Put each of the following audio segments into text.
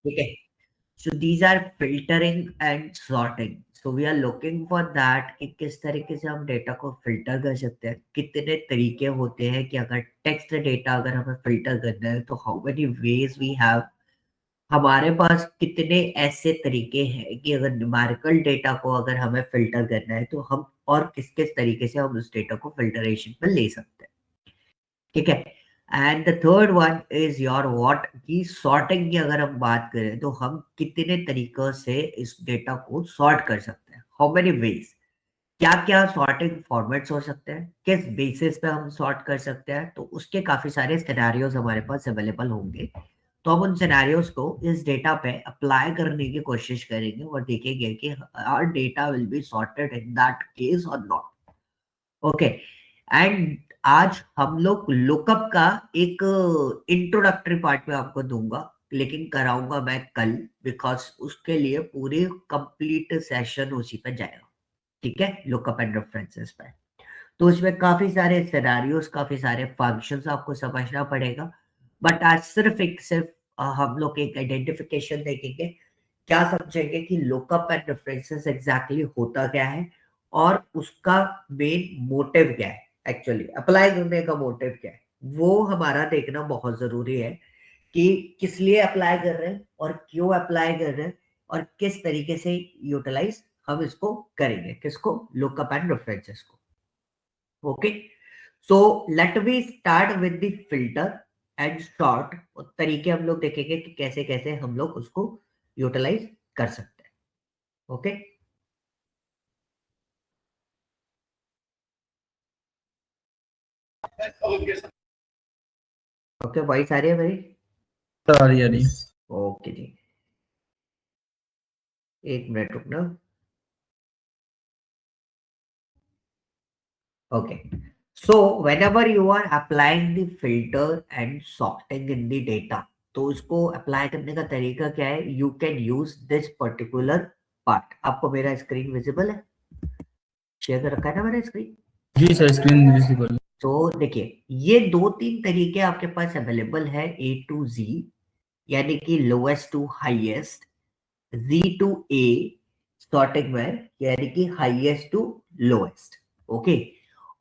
ठीक है। So these are filtering and sorting. So we are looking for that कि किस तरीके से हम डेटा को फिल्टर कर सकते हैं, कितने तरीके होते हैं कि अगर टेक्स्ट डेटा अगर हमें फिल्टर करना है तो how many ways we have, हमारे पास कितने ऐसे तरीके हैं कि अगर न्यूमेरिकल डेटा को अगर हमें फिल्टर करना है तो हम और किस किस तरीके से हम उस डेटा को फिल्टरेशन पर ले सकते हैं। ठीक है। And the third one is your what की सॉर्टिंग की अगर हम बात करें तो हम कितने तरीकों से इस डेटा को सॉर्ट कर सकते हैं, हाउ मेनी वेज, क्या क्या सॉर्टिंग फॉर्मेट्स हो सकते हैं, किस बेसिस पे हम सॉर्ट कर सकते हैं, तो उसके काफी सारे सिनेरियोज हमारे पास अवेलेबल होंगे। तो हम उन सिनेरियोज को इस डेटा पे अप्लाई करने की कोशिश करेंगे और देखेंगे कि our data will be sorted in that case और नॉट। ओके। एंड आज हम लोग लुकअप का एक इंट्रोडक्टरी पार्ट में आपको दूंगा, लेकिन कराऊंगा मैं कल, बिकॉज उसके लिए पूरी कंप्लीट सेशन उसी पे जाएगा। ठीक है, लुकअप एंड रेफरेंसेस पे। तो उसमें काफी सारे सिनेरियोस, काफी सारे फंक्शंस आपको समझना पड़ेगा। बट आज सिर्फ हम लोग एक आइडेंटिफिकेशन देखेंगे, क्या समझेंगे कि लुकअप एंड रेफरेंसेस एग्जैक्टली होता क्या है और उसका मेन मोटिव क्या है, एक्चुअली अप्लाई करने का मोटिव क्या है, वो हमारा देखना बहुत जरूरी है कि किस लिए अप्लाई कर रहे हैं और क्यों अप्लाई कर रहे हैं और किस तरीके से यूटिलाइज हम इसको करेंगे, किसको, लुकअप एंड रेफरेंसेस को। Okay. So let we start with the filter and sort. तरीके हम लोग देखेंगे कि कैसे कैसे हम लोग उसको यूटिलाइज कर सकते हैं। ओके। ओके, वॉइस आ रही है मेरी? आ रही। ओके जी, एक मिनट रुकना। Okay. So whenever you are applying the filter and sorting in the data, तो उसको अप्लाई करने का तरीका क्या है? You can use this particular part. आपको मेरा स्क्रीन विजिबल है? शेयर कर रखा है ना मेरा स्क्रीन? जी सर, स्क्रीन विजिबल। तो देखिए, ये दो तीन तरीके आपके पास अवेलेबल है, A to Z, यानी कि lowest to highest, Z to A sorting में, यानी कि हाईएस्ट टू लोएस्ट। ओके।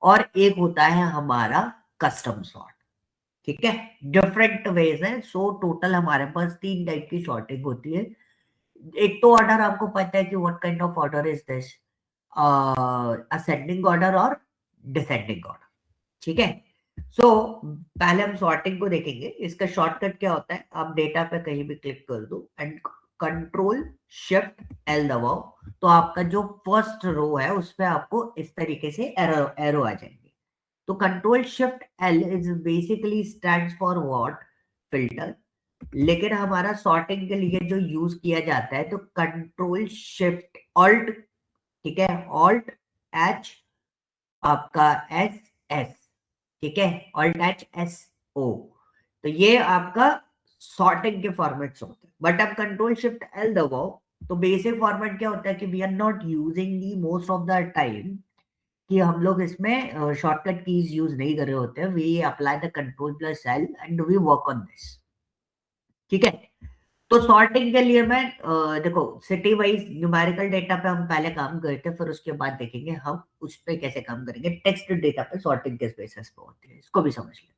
और एक होता है हमारा कस्टम सॉर्ट। ठीक है, डिफरेंट वेज है। सो टोटल हमारे पास तीन टाइप की सॉर्टिंग होती है। एक तो ऑर्डर आपको पता है कि what kind of order is this, ascending order और डिसेंडिंग ऑर्डर। ठीक है। सो पहले हम सॉर्टिंग को देखेंगे। इसका शॉर्टकट क्या होता है, आप डेटा पे कहीं भी क्लिक कर दो एंड कंट्रोल शिफ्ट एल दबाओ, तो आपका जो फर्स्ट रो है उसमें आपको इस तरीके से एरो एरो आ जाएंगे। तो control shift L is basically stands for what, filter. लेकिन हमारा सॉर्टिंग के लिए जो यूज किया जाता है तो कंट्रोल शिफ्ट ऑल्ट, ठीक है, ऑल्ट एच, आपका एस एस, ठीक है, ऑल्ट एच एस ओ। तो ये आपका सॉर्टिंग के फॉर्मेट्स होते हैं। बट अब कंट्रोल शिफ्ट एल दबाओ तो बेसिक फॉर्मेट क्या होता है कि we are not using the most of the time, कि हम लोग इसमें शॉर्टकट कीज यूज नहीं कर रहे होते हैं। We apply the control plus L and we work on this. ठीक है। तो सॉर्टिंग के लिए मैं देखो, सिटी वाइज न्यूमेरिकल डेटा पे हम पहले काम करते हैं, फिर उसके बाद देखेंगे हम उस पे कैसे काम करेंगे। टेक्स्ट डेटा पे सॉर्टिंग किस बेसिस पे होती है, इसको भी समझ लेते हैं।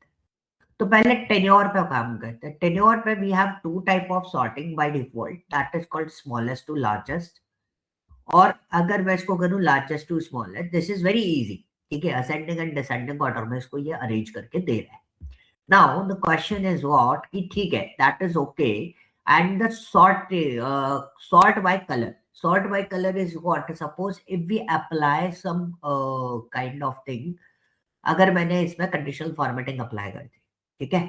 तो पहले टेन्योर पे काम करते हैं। टेन्योर पे we have two type of sorting by default, that is called smallest to largest. और अगर मैं इसको करूं largest to smallest, this is very easy. ठीक है, असेंडिंग एंड डिसेंडिंग ऑर्डर में इसको ये अरेंज करके दे रहा है। Now the question is what, कि ठीक है, that is okay. And the sort by colour, sort by colour is what, suppose if we apply some kind of thing, अगर मैंने इसमें कंडीशनल फॉर्मेटिंग अप्लाई कर दी, ठीक है,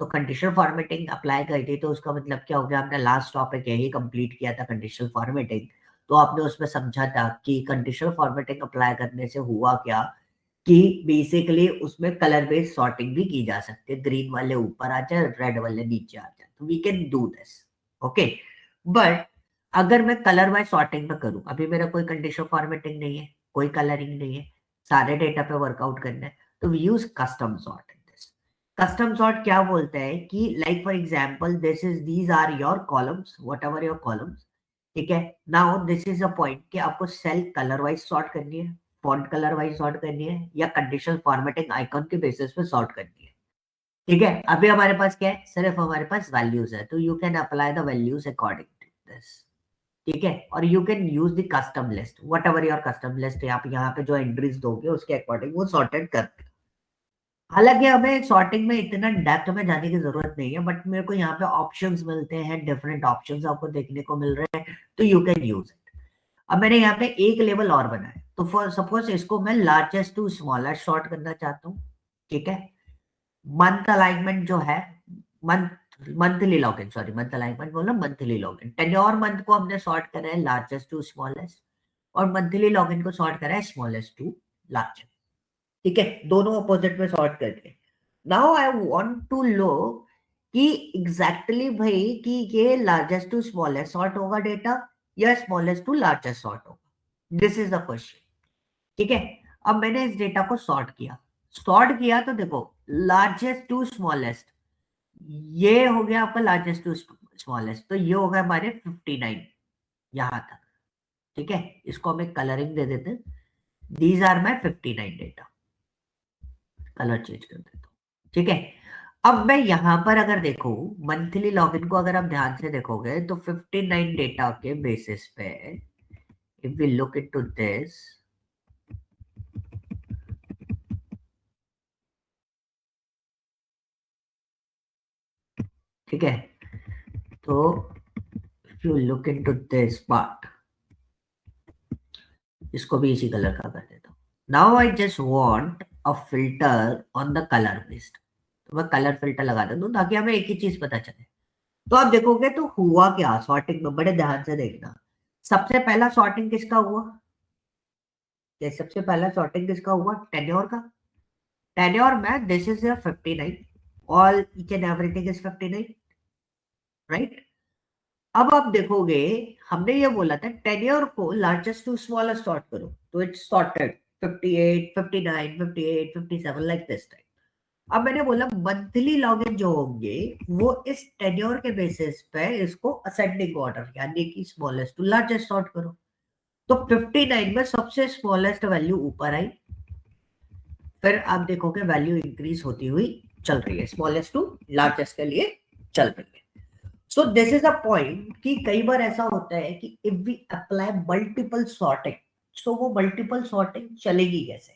तो कंडीशनल फॉर्मेटिंग अप्लाई कर दी तो उसका मतलब क्या हो गया, हमने लास्ट टॉपिक यही कंप्लीट किया था, कंडीशनल फॉर्मेटिंग। तो आपने उसमें समझा था कि कंडीशनल फॉर्मेटिंग अप्लाई करने से हुआ क्या, कि बेसिकली उसमें कलर बेस्ड सॉर्टिंग भी की जा सकती है। ग्रीन वाले ऊपर आ जाए, रेड वाले नीचे आ जाए, तो we can do this. Okay. But अगर मैं कलर वाइज सॉर्टिंग में करूं, अभी मेरा कोई कंडीशनल फॉर्मेटिंग नहीं है, कोई कलरिंग नहीं है, सारे डेटा पे वर्कआउट करना है, तो we use custom sort in this. Custom sort क्या बोलता है कि like for example these are your columns, whatever your columns, ठीक है। Now this is a point कि आपको सेल कलर वाइज सॉर्ट करनी है, फॉन्ट कलर वाइज सॉर्ट करनी है, या कंडीशनल फॉर्मेटिंग आइकन के बेसिस पे सॉर्ट करनी है, ठीक है। अभी हमारे पास क्या है, सिर्फ हमारे पास वैल्यूज है, तो you can apply the values according to this, ठीक है। और you can use the custom list, whatever your custom list है, आप यहाँ पे जो एंट्रीज दोगे उसके अकॉर्डिंग वो सॉर्टेड करते हैं। हालांकि हमें सॉर्टिंग में इतना डेप्थ में जाने की जरूरत नहीं है, बट मेरे को यहाँ पे ऑप्शंस मिलते हैं, डिफरेंट ऑप्शंस आपको देखने को मिल रहे हैं, तो यू कैन यूज इट। अब मैंने यहाँ पे एक लेवल और बनाया, तो फॉर सपोज इसको मैं लार्जेस्ट टू स्मॉलेस्ट सॉर्ट करना चाहता हूँ, ठीक है। मंथ अलाइनमेंट जो है, monthly login, sorry month alignment बोला, मंथली लॉगिन, टेन्योर मंथ को हमने सॉर्ट करा है लार्जेस्ट टू स्मॉलेस्ट, और मंथली लॉगिन को सॉर्ट करा है स्मॉलेस्ट टू लार्जेस्ट, ठीक है। दोनों अपोजिट में सॉर्ट करके now I want to low कि एग्जैक्टली भाई कि ये लार्जेस्ट टू स्मॉलेस्ट सॉर्ट होगा डेटा या स्मॉलेस्ट टू लार्जेस्ट सॉर्ट होगा, दिस इज द क्वेश्चन, ठीक है। अब मैंने इस डेटा को सॉर्ट किया तो देखो लार्जेस्ट टू स्मॉलेस्ट, ये हो गया आपका लार्जेस्ट टू स्मॉलेस्ट, तो ये होगा हमारे 59 यहां तक, ठीक है। इसको हम एक कलरिंग दे देते हैं, these are my 59 data, colour change कर देता हूँ, ठीक है। अब मैं यहां पर अगर देखो मंथली लॉगिन को अगर आप ध्यान से देखोगे तो 59 डेटा के बेसिस पे if we look into this, ठीक है, तो if you look into this part, इसको भी इसी कलर का कर देता हूँ। Now I just want a filter on the colour based, तो मैं कलर फिल्टर लगा देता हूँ ताकि हमें एक ही चीज पता चले। तो आप देखोगे तो हुआ क्या सॉर्टिंग में, बड़े ध्यान से देखना। सबसे पहला सॉर्टिंग किसका हुआ, सबसे पहला सॉर्टिंग किसका हुआ, टेन्योर का। टेन्योर में this is your 59, all each and everything is 59, right. अब आप देखोगे हमने ये बोला था टेन्योर को लार्जेस्ट टू स्मॉलेस्ट सॉर्ट करो, तो it's sorted 58, 59, 58, 57 like this type. अब मैंने बोला मंथली लॉगिन जो होंगे वो इस टेन्योर के बेसिस पे इसको असेंडिंग ऑर्डर यानी कि स्मॉलेस्ट टू लार्जेस्ट सॉर्ट करो, तो 59 में सबसे स्मॉलेस्ट वैल्यू ऊपर आई, फिर आप देखोगे वैल्यू इंक्रीज होती हुई चल रही है, स्मॉलेस्ट टू लार्जेस्ट के लिए चल रही है। So this is a point कि कई बार ऐसा होता है कि if we apply multiple sorting, so वो मल्टीपल सॉर्टिंग चलेगी कैसे,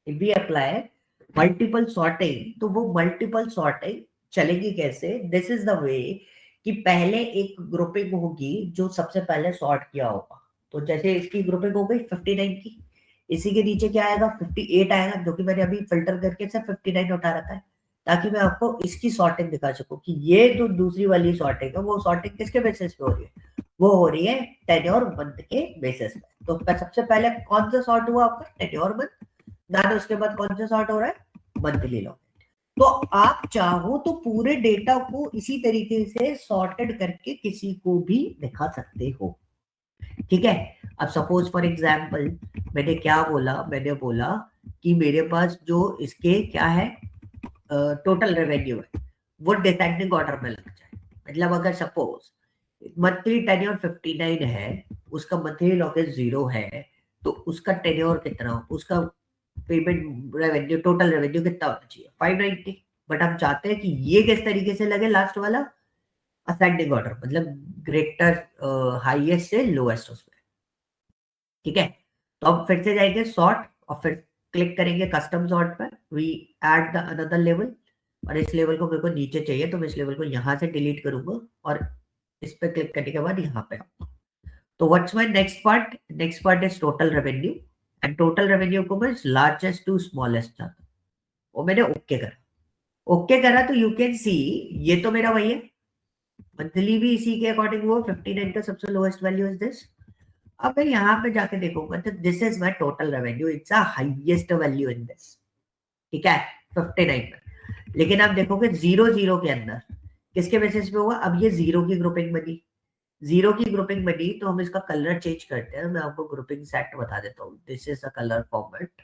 if we apply multiple sorting तो वो मल्टीपल सॉर्टिंग चलेगी कैसे, दिस इज द वे कि पहले एक ग्रुपिंग होगी जो सबसे पहले सॉर्ट किया होगा, तो जैसे इसकी ग्रुपिंग हो गई 59 की, इसी के नीचे क्या आएगा 58 आएगा, जो कि मैंने अभी फिल्टर करके सिर्फ 59 उठा रखा है ताकि मैं आपको इसकी सॉर्टिंग दिखा सकूं कि ये जो दूसरी वाली सॉर्टिंग है वो सॉर्टिंग किसके बेसिस पे हो रही है, वो हो रही है टेन्योर मंथ के बेसिस पे। तो सबसे पहले कौन सा सॉर्ट हुआ आपका टेन्योर मंथ, देन उसके बाद कौन सा सॉर्ट हो रहा है मंथली लॉग। तो आप चाहो तो पूरे डेटा को इसी तरीके से सॉर्टेड करके किसी को भी दिखा सकते हो, ठीक है। अब सपोज फॉर एग्जांपल मैंने क्या बोला, मैंने बोला कि मेरे पास जो इसके क्या है टोटल रेवेन्यू है वो डिसेंडिंग ऑर्डर में लग जाए, मतलब अगर सपोज मंथली टेन्योर 59 है, उसका मंथली लॉगेज 0 है, तो उसका टेन्योर कितना, उसका पेमेंट रेवेन्यू टोटल रेवेन्यू कितना होना चाहिए 590, बट हम चाहते हैं कि ये किस तरीके से लगे लास्ट वाला असेंडिंग ऑर्डर, मतलब ग्रेटर हाईएस्ट से लोएस्ट उसमें, ठीक है। तो अब फिर से जाएंगे सॉर्ट और फिर क्लिक करेंगे कस्टम सॉर्ट पर, we add the another level, और इस लेवल को मेरे को नीचे चाहिए तो मैं इस लेवल को यहां से डिलीट करूंगा और इस पर क्लिक करने के बाद यहाँ पे आऊंगा। तो what's my next part is total revenue, and total revenue को मैं लार्जेस्ट टू स्मॉलेस्ट चाहता हूँ, वो मैंने ओके करा तो यू कैन सी ये तो मेरा वही है, मंथली भी इसी के अकॉर्डिंग वो 59 का सबसे लोएस्ट वैल्यू इज दिस। अब मैं यहाँ पे जाके देखूंगा तो this is my total revenue, it's a highest value in this, ठीक है 59 पर। लेकिन आप देखोगे 0 के अंदर किसके बेसिस पे हुआ, अब ये 0 की ग्रुपिंग बनी, 0 की ग्रुपिंग बनी तो हम इसका कलर चेंज करते हैं, मैं आपको ग्रुपिंग सेट बता देता हूँ, this is a colour format,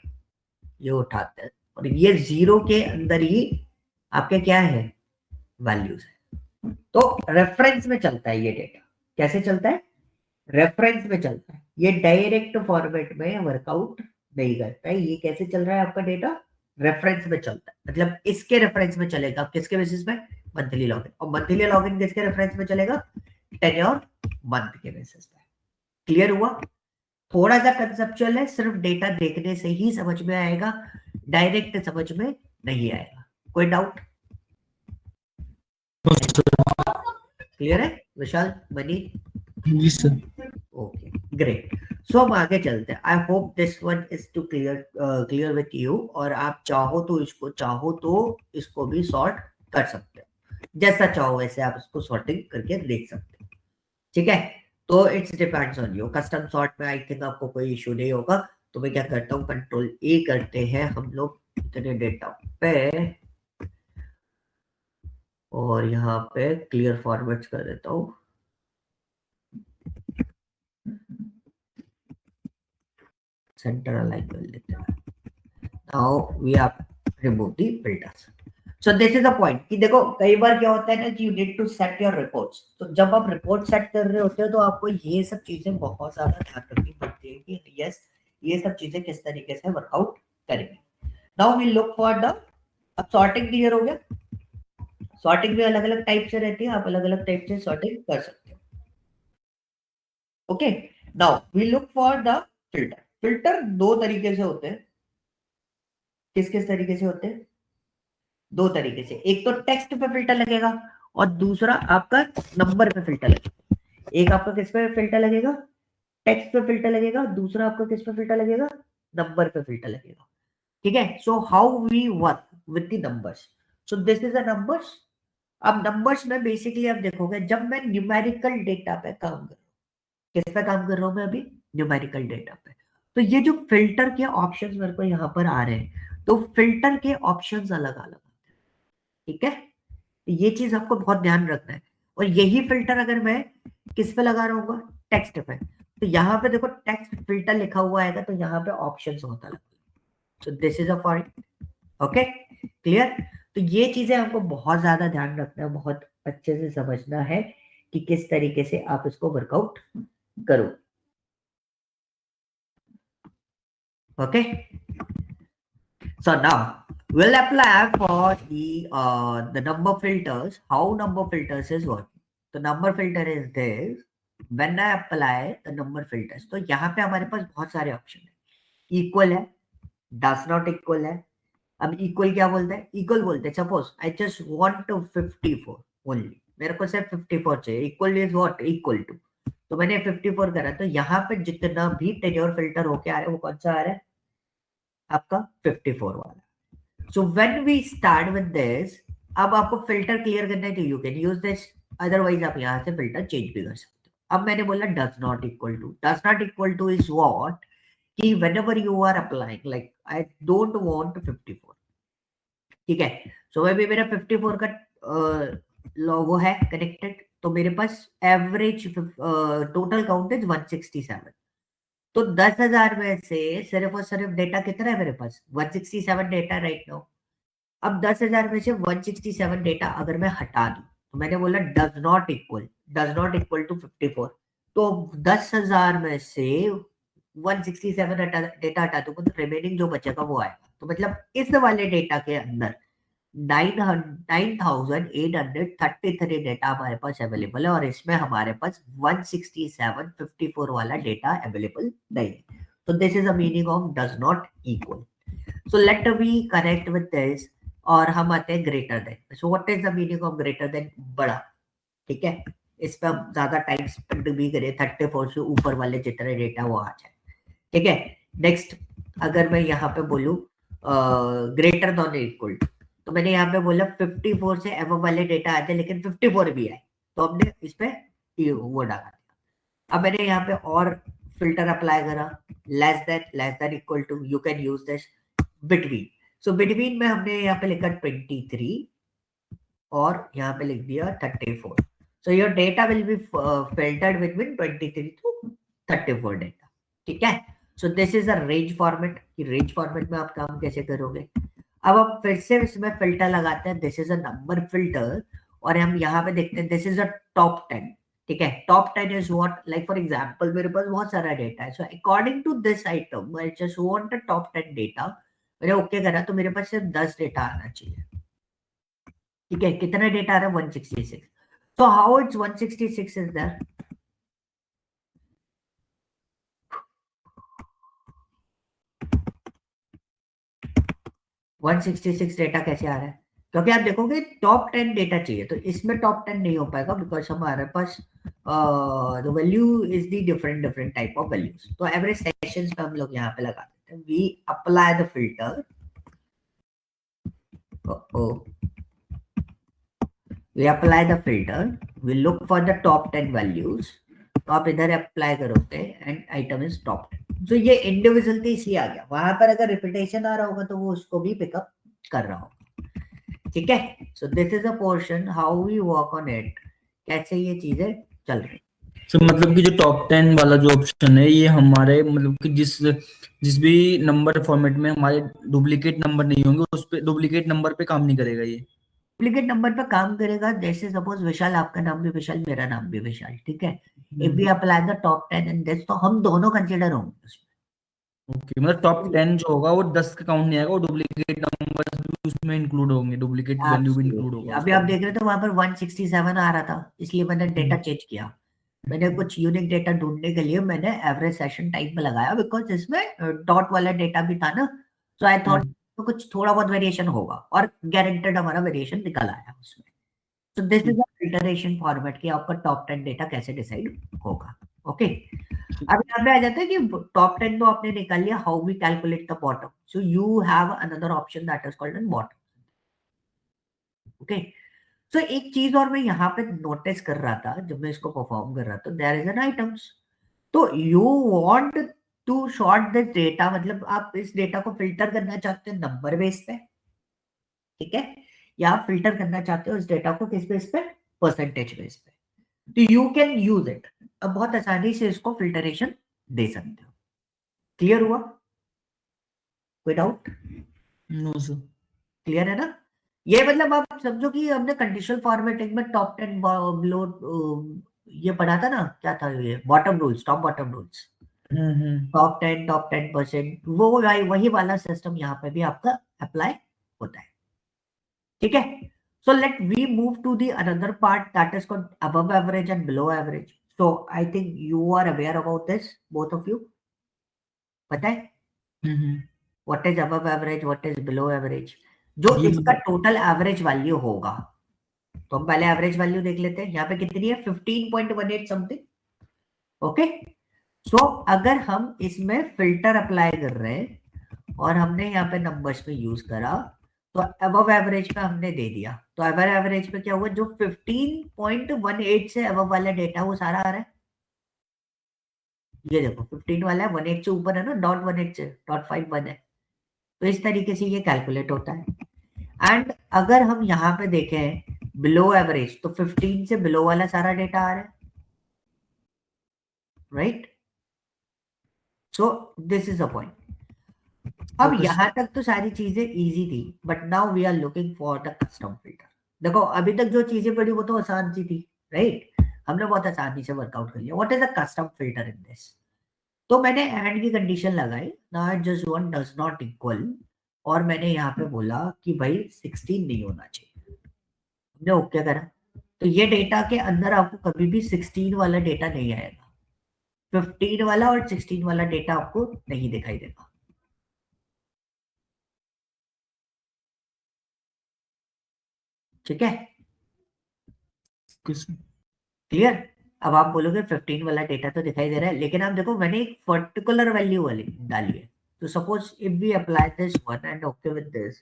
ये उठाते हैं और ये 0 के अंदर ही आपके क्या है, वैल्यूज है। तो रेफरेंस में चलता है ये डेटा। कैसे चलता है, रेफरेंस में चलता है। ये डायरेक्ट फॉर्मेट में वर्कआउट नहीं करता है। ये कैसे चल रहा है आपका डेटा, रेफरेंस में चलता है। मतलब इसके रेफरेंस में चलेगा, किसके बेसिस पे, मंथली लॉगिन। और मंथली लॉगिन किसके रेफरेंस में चलेगा, टेन्योर मंथ के बेसिस पे। क्लियर हुआ। थोड़ा सा कंसेप्चुअल है, सिर्फ डेटा देखने से ही समझ में आएगा, डायरेक्ट समझ में नहीं आएगा। कोई डाउट, क्लियर है विशाल, मनी? जी सर। Okay great. सो हम आगे चलते हैं। I hope this one is too clear with you. और आप चाहो तो इसको भी सॉर्ट कर सकते हो, जैसा चाहो वैसे आप इसको सॉर्टिंग करके देख सकते हो। ठीक है, तो it's depends on you. Custom sort में आई थिंक आपको कोई इशू नहीं होगा। तो मैं क्या करता हूँ, कंट्रोल ए करते हैं हम लोग इतने डेटा पे, और यहाँ पे क्लियर फॉर्मेट्स कर देता हूँ। सेंटर अलाइन कर लेते हैं। Now we are remove the filters. So this is the point कि देखो कई बार क्या होता है ना कि you need to set your reports. तो जब आप रिपोर्ट सेट कर रहे होते हो तो आपको ये सब चीजें बहुत ज्यादा ध्यान रखनी पड़ती है कि यस ये सब चीजें किस तरीके से वर्कआउट करेंगे। Now we look for the, अब सॉर्टिंग क्लियर हो गया। सॉर्टिंग भी अलग अलग टाइप से रहती है, आप अलग अलग टाइप से सॉर्टिंग कर सकते हो। Okay, now we look for the filter. Filter दो तरीके से होते हैं। किस किस तरीके से होते हैं, दो तरीके से। एक तो टेक्स्ट पे फिल्टर लगेगा और दूसरा आपका नंबर पे फिल्टर लगेगा। एक आपका किस पे फिल्टर लगेगा, टेक्स्ट पे फिल्टर लगेगा, दूसरा आपका किस पे फिल्टर लगेगा, नंबर पे फिल्टर लगेगा। ठीक है, so how we work with the numbers. So this is a numbers. अब नंबर्स में बेसिकली आप देखोगे जब मैं न्यूमेरिकल डेटा पे काम कर रहा हूँ, किस पे काम कर रहा हूं मैं अभी, न्यूमेरिकल डेटा पे। तो ये जो फिल्टर के ऑप्शंस मेरे को यहाँ पर आ रहे हैं, तो फिल्टर के ऑप्शंस अलग अलग। ठीक है, ये चीज आपको बहुत ध्यान रखना है। और यही फिल्टर अगर मैं किस पे लगा रहा हूँ, टेक्स्ट पे, तो यहाँ पे देखो टेक्स्ट फिल्टर लिखा हुआ आएगा, तो यहाँ पे ऑप्शंस होता है। So this is a point. Okay clear. तो ये चीजें आपको बहुत ज्यादा ध्यान रखना है, बहुत अच्छे से समझना है कि किस तरीके से आप इसको वर्कआउट करो। Okay, so now we'll apply for the number filters. How number filters is working? The number filter is this. When I apply the number filters, तो यहाँ पे हमारे पास बहुत सारे ऑप्शन है। इक्वल है, डज नॉट इक्वल है। अब इक्वल क्या बोलते हैं, इक्वल बोलते हैं suppose I just want to 54 only, मेरे को सिर्फ 54 चाहिए। Equal is what, equal to, तो मैंने 54 करा। तो यहाँ पे जितना भी टेन्योर फिल्टर होके आ रहा है वो कौन सा आ रहा है, आपका 54 वाला। So when we start with this, अब आपको फिल्टर क्लियर करना है तो you can use this, otherwise आप यहाँ से फिल्टर चेंज भी कर सकते हो। अब मैंने बोला does not equal to. Does not equal to is what, कि whenever you are applying, like I don't want 54, ठीक है। सो अभी मेरा 54 का वो है कनेक्टेड, तो मेरे पास एवरेज टोटल काउंट इज 167। तो 10,000 में से सिर्फ और सिर्फ डेटा कितना है मेरे पास, 167 डेटा राइट नाउ। अब 10,000 में से 167 डेटा अगर मैं हटा दूं, तो मैंने बोला डज नॉट इक्वल टू 54, तो 10,000 में से 167 डेटा हटा दूंगा तो रिमेनिंग जो बचेगा वो आएगा। तो मतलब इस वाले डेटा के अंदर 9,833 डेटा हमारे पास अवेलेबल है, और इसमें हमारे पास 167 वाला डेटा अवेलेबल नहीं है। तो this is the meaning of does not equal. So let we connect with this, और हम आते हैं greater than. So what is the meaning of greater than, बड़ा। ठीक है, इस पे हम ज्यादा टाइम स्पेंड भी करें, 34 से ऊपर वाले जितने डेटा वो आ जाए। ठीक है, नेक्स्ट अगर मैं यहाँ पे बोलूं ग्रेटर देन इक्वल टू, तो मैंने यहाँ पे बोला 54 से एबव वाले डेटा आ जाए लेकिन 54 भी आए, तो हमने इस पे वो डाला दिया। अब मैंने यहाँ पे और फिल्टर अप्लाई करा, less than equal to, you can use this. Between, so between में हमने यहाँ पे लिखा 23 और यहाँ पे लिख दिया 34। So your data will be filtered between 23 to 34 data. ठीक है, so this is a range format, कि रेंज फॉर्मेट में आप काम कैसे करोगे। अब आप फिर से इसमें फिल्टर लगाते हैं, this is a number filter, और हम यहाँ पे देखते हैं दिस इज अ टॉप 10, ठीक है। Top 10 is what, like for example मेरे पास बहुत सारा डेटा है, so according to this item I just want the top 10 data. मैंने ओके करा तो मेरे पास सिर्फ 10 डेटा आना चाहिए, ठीक है। कितना डेटा आ रहा है? 166। So how it's 166 is there? 166 data कैसे आ रहा है? क्योंकि आप देखोगे टॉप 10 डेटा चाहिए, तो इसमें टॉप 10 नहीं हो पाएगा बिकॉज हमारे पास the value is the different different type of values. तो एवरेज सेशंस पे हम लोग यहाँ पे लगा देते हैं, we apply the filter, we apply the filter, we look for the top 10 values, तो आप इधर अप्लाई करोगे एंड आइटम इज टॉप 10। तो ये इंडिविजुअलिटी इसलिए आ गया, वहां पर अगर रिपीटेशन आ रहा होगा तो वो उसको भी पिकअप कर रहा होगा, ठीक है। So this is a portion how we work on it, कैसे ये चीजें चल रही। तो मतलब कि जो टॉप 10 वाला जो ऑप्शन है ये हमारे मतलब कि जिस भी नंबर फॉर्मेट में हमारे डुप्लीकेट नंबर नहीं होंगे उस पे डुप्लीकेट नंबर पे काम नहीं करेगा ये। डुप्लीकेट नंबर पर काम करेगा, जैसे सपोज विशाल, आपका नाम भी विशाल, मेरा नाम भी विशाल, ठीक है। If we apply the top 10 in this, तो हम दोनों कंसीडर होंगे उसमें। ओके, मतलब टॉप 10 जो होगा वो 10 का काउंट नहीं आएगा, वो डुप्लीकेट नंबर भी उसमें इंक्लूड होंगे, डुप्लीकेट वैल्यू भी इंक्लूड एब्सोल्युटली, होगा अभी आप उसमें। देख रहे थे वहां पर 167 आ रहा था, इसलिए मैंने डेटा चेंज किया। मैंने कुछ यूनिक डेटा ढूंढने के लिए मैंने एवरेज सेशन टाइप में लगाया, बिकॉज इसमें डॉट वाला डेटा भी था ना, सो आई थॉट तो कुछ थोड़ा बहुत वेरिएशन होगा, और गारंटेड हमारा वेरिएशन निकल आया उसमें। सो this is a filtration format कि आपका टॉप 10 डेटा कैसे डिसाइड होगा, ओके। अब यहाँ पे आ जाता है कि टॉप 10 तो आपने निकाल लिया, how we calculate the bottom, so you have another option that is called N bottom, okay. So एक चीज और मैं यहाँ पे नोटिस कर रहा था जब मैं इसको परफॉर्म कर रहा था, देयर इज एन आइटम्स। तो you want to short this data, मतलब आप इस डेटा को फिल्टर करना चाहते हैं नंबर बेस पे, ठीक है, या फिल्टर करना चाहते हो इस डेटा को किस बेस पे? परसेंटेज बेस पे। तो यू कैन यूज इट, अब बहुत आसानी से इसको फिल्टरेशन दे सकते हो। क्लियर हुआ? कोई डाउट? No sir. क्लियर है ना? ये मतलब आप समझो कि हमने कंडीशनल फॉर्मेटिंग में टॉप 10 बिलो ये पढ़ा था ना, क्या था ये, bottom rules, top bottom rules, top 10% वो वही वाला सिस्टम यहाँ पे भी आपका अप्लाई होता है, ठीक है। So let we move to the another part that is called above average and below average. So I think you are aware about this, both of you, पता है what is above average, what is below average, जो ये इसका मतलब total average value होगा। तो हम पहले एवरेज वैल्यू देख लेते हैं, यहाँ पे कितनी है? 15.18 समथिंग, ओके। सो अगर हम इसमें फिल्टर अप्लाई कर रहे हैं और हमने यहाँ पे नंबर्स में यूज करा, तो अबव एवरेज पे हमने दे दिया, तो अबव एवरेज पे क्या हुआ? जो 15.18 से अबव वाला डेटा वो सारा आ रहा है, ये देखो 15 वाला है, 18 से ऊपर है ना, डॉट 18 से डॉट 51 है, तो इस तरीके से ये कैलकुलेट होता है। एंड अगर हम यहाँ पे देखें बिलो एवरेज, तो 15 से बिलो वाला सारा डेटा आ रहा है, right. So this is a point. अब ओके यहां तक तो सारी चीजें इजी थी, but now we are looking for the custom filter. देखो अभी तक जो चीजें पड़ी वो तो आसान सी थी, राइट, हमने बहुत आसानी से वर्कआउट कर लिया। What is a custom filter in this? तो मैंने एंड की कंडीशन लगाई, not just one does not equal, और मैंने यहाँ पे बोला कि भाई 16 नहीं होना चाहिए, हमने ओके करा। तो ये डेटा के अंदर आपको कभी भी 16 वाला डेटा नहीं आएगा, 15 वाला और 16 वाला डेटा आपको नहीं दिखाई देगा, ठीक है। क्लियर? अब आप बोलोगे 15 वाला डेटा तो दिखाई दे रहा है, लेकिन आप देखो मैंने एक पर्टिकुलर वैल्यू वाली डाली है। तो suppose if we apply this one and okay with this,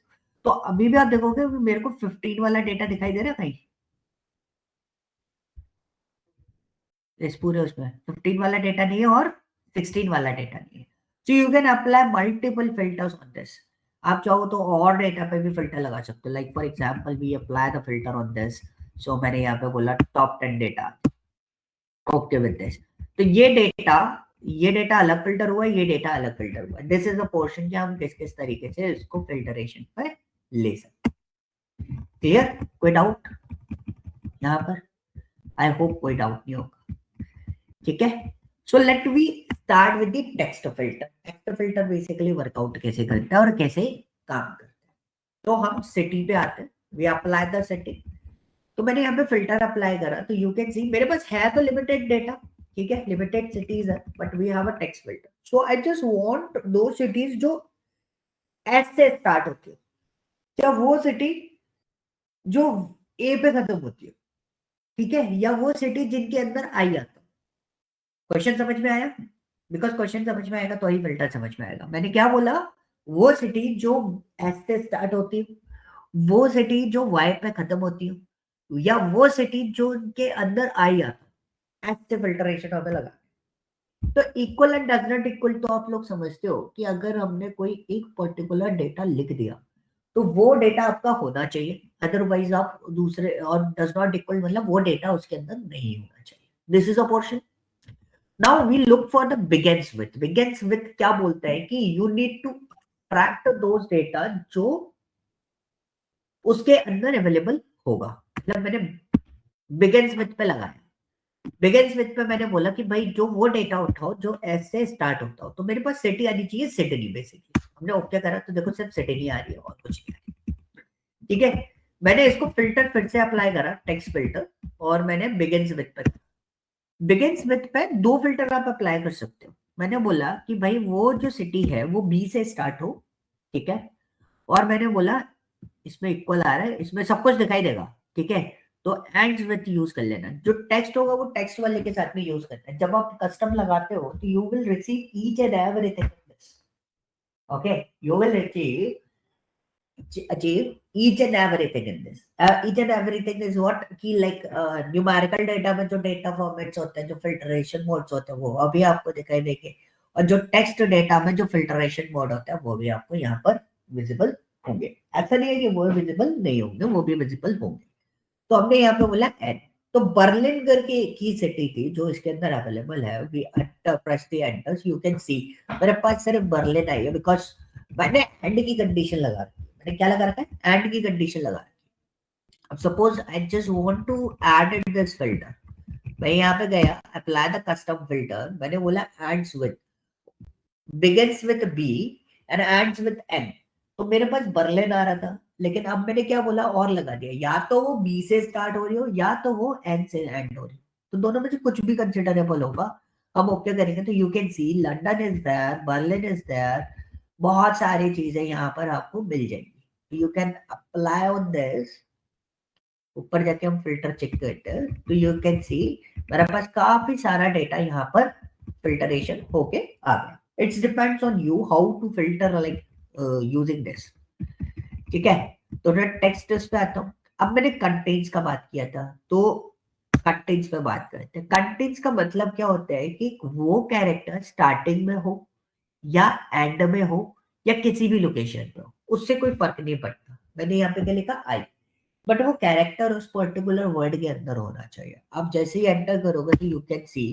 तो अभी भी आप देखोगे मेरे को 15 वाला डेटा दिखाई दे रहा है कहीं इस पूरे उसमें? 15 वाला डेटा नहीं है और 16 वाला डेटा नहीं है। सो you can apply multiple filters on this. आप चाहो तो और डेटा पे भी फिल्टर लगा सकते हो, like for example we apply the filter on this. So मैंने यहाँ पे बोला top 10 data, okay with this. तो ये डेटा अलग फिल्टर हुआ, ये डेटा अलग फिल्टर हुआ। दिस इज अ पोर्शन कि हम किस किस तरीके से इसको फिल्टरेशन पे ले सकते। क्लियर? कोई डाउट यहाँ पर? आई होप कोई डाउट नहीं होगा। ठीक है, so let we start with the text filter. Text filter basically work out कैसे करता है और कैसे काम करता है। तो हम सिटी पे आते हैं, वी अप्लाई द सिटी। तो मैंने यहाँ पे फिल्टर अप्लाई करा, तो यू कैन सी मेरे पास है तो लिमिटेड डेटा, ठीक है, लिमिटेड सिटीज है, but we have a text filter. So I just want दो सिटीज जो एस से स्टार्ट होती है, क्या वो सिटी जो ए पे खत्म होती है, ठीक है, या वो सिटी जिनके अंदर आई आता है। क्वेश्चन समझ में आया? बिकॉज क्वेश्चन समझ में आएगा तो ही फिल्टर समझ में आएगा। मैंने क्या बोला, वो सिटी जो एस से स्टार्ट होती है, वो सिटी जो वाई पे खत्म होती है, या वो सिटी जो उनके अंदर आई आता है, एस से फिल्टरेशन हमें लगा। तो equal and does not equal तो आप लोग समझते हो कि अगर हमने कोई एक पर्टिकुलर डेटा लिख दिया तो वो डेटा आपका होना चाहिए, अदरवाइज आप दूसरे, और डज नॉट इक्वल मतलब वो डेटा उसके अंदर नहीं होना चाहिए। This is a portion. Now we look for the begins with. Begins with क्या बोलता है कि you need to track those data जो उसके अंदर अवेलेबल होगा। मतलब मैंने बिगिंस विथ पे लगाया, बिगिंस विथ पे मैंने बोला कि भाई जो वो डेटा उठाओ जो एस से स्टार्ट होता हो। तो मेरे पास सिटी आनी चाहिए, सिडनी। बेसिकली हमने ओके करा तो देखो सिर्फ सिडनी आ रही है और कुछ नहीं आ रही। ठीक है, मैंने इसको फिल्टर फिर से अप्लाई करा, टेक्स्ट फिल्टर, और मैंने बिगिंस विथ पे, बिगिंस विथ पे दो फिल्टर आप अप्लाई कर सकते हो। मैंने बोला कि भाई वो जो सिटी है वो बी से स्टार्ट हो, ठीक है, और मैंने बोला इसमें इक्वल आ रहा है, इसमें सब कुछ दिखाई देगा, ठीक है, तो एंड्स विथ यूज कर लेना। जो टेक्स्ट होगा वो टेक्स्ट वाले के साथ में यूज करना है। जब आप कस्टम लगाते हो तो you will receive each and everything in this, okay, you will receive achieve each and everything in this. Each and everything is what की like numerical data में जो data formats होते हैं, जो filtration modes होते हैं, वो अभी आपको दिखाई देंगे, और जो text data में जो filtration mode होता है वो भी आपको यहाँ पर visible होंगे। ऐसा नहीं है कि वो visible नहीं होंगे, वो भी visible होंगे। तो हमने यहाँ पे बोला n। तो बर्लिन करके एक ही सिटी थी जो इसके अंदर अवेलेबल है। We press the enters, you can see मेरे पास सिर्फ बर्लिन आई है बिकॉज मैंने एंड की कंडीशन लगा रखी है। मैंने क्या लगा रखा है? एंड की कंडीशन लगा रखी है। अब suppose I just want to add in this filter, मैं यहाँ पे गया, अप्लाई द कस्टम फिल्टर, मैंने बोला ends with, begins with B and ends with N. तो मेरे पास बर्लिन आ रहा था, लेकिन अब मैंने क्या बोला, और लगा दिया, या तो वो बी से स्टार्ट हो रही हो या तो वो एन से एंड हो रही हो। तो दोनों में से कुछ भी कंसिडरेबल होगा, हम ओके करेंगे। तो you can see London is there, Berlin is there, बहुत सारी चीजें यहाँ पर आपको मिल जाएंगी। You can apply on this. ऊपर जाके हम फिल्टर चेक करते हैं तो यू कैन सी मेरे पास काफी सारा डेटा यहाँ पर फिल्टरेशन होके आ गया। It's depends on you how to filter like using this, ठीक है। तो मैं टेक्स्ट पे आता हूँ। अब मैंने कंटेंट्स का बात किया था, तो कंटेंट्स पे बात करते हैं। कंटेंट्स का मतलब क्या होता है कि वो कैरेक्टर स्टार्टिंग में हो या एंड में हो या किसी भी लोकेशन पे हो, उससे कोई फर्क नहीं पड़ता। मैंने यहाँ पे क्या लिखा, आई, बट वो कैरेक्टर उस पर्टिकुलर वर्ड के अंदर होना चाहिए। आप जैसे ही एंटर करोगे तो you can see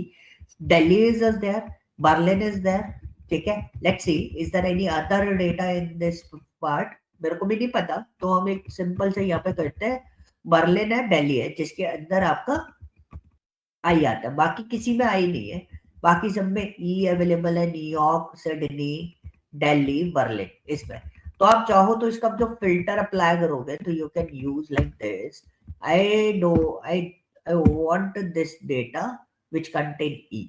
Delhi is there, Berlin is there, ठीक है। Let's see is there any other data in this part, मेरे को भी नहीं पता। तो हम एक सिंपल से यहाँ पे करते हैं, बर्लिन है, दिल्ली है, जिसके अंदर आपका आई आता है, बाकी किसी में आई नहीं है। बाकी सब में ई अवेलेबल है, न्यूयॉर्क, सिडनी, दिल्ली, बर्लिन, इसमें। तो आप चाहो तो इसका जो फिल्टर अप्लाई करोगे तो you can use like this, I want this data which contain E,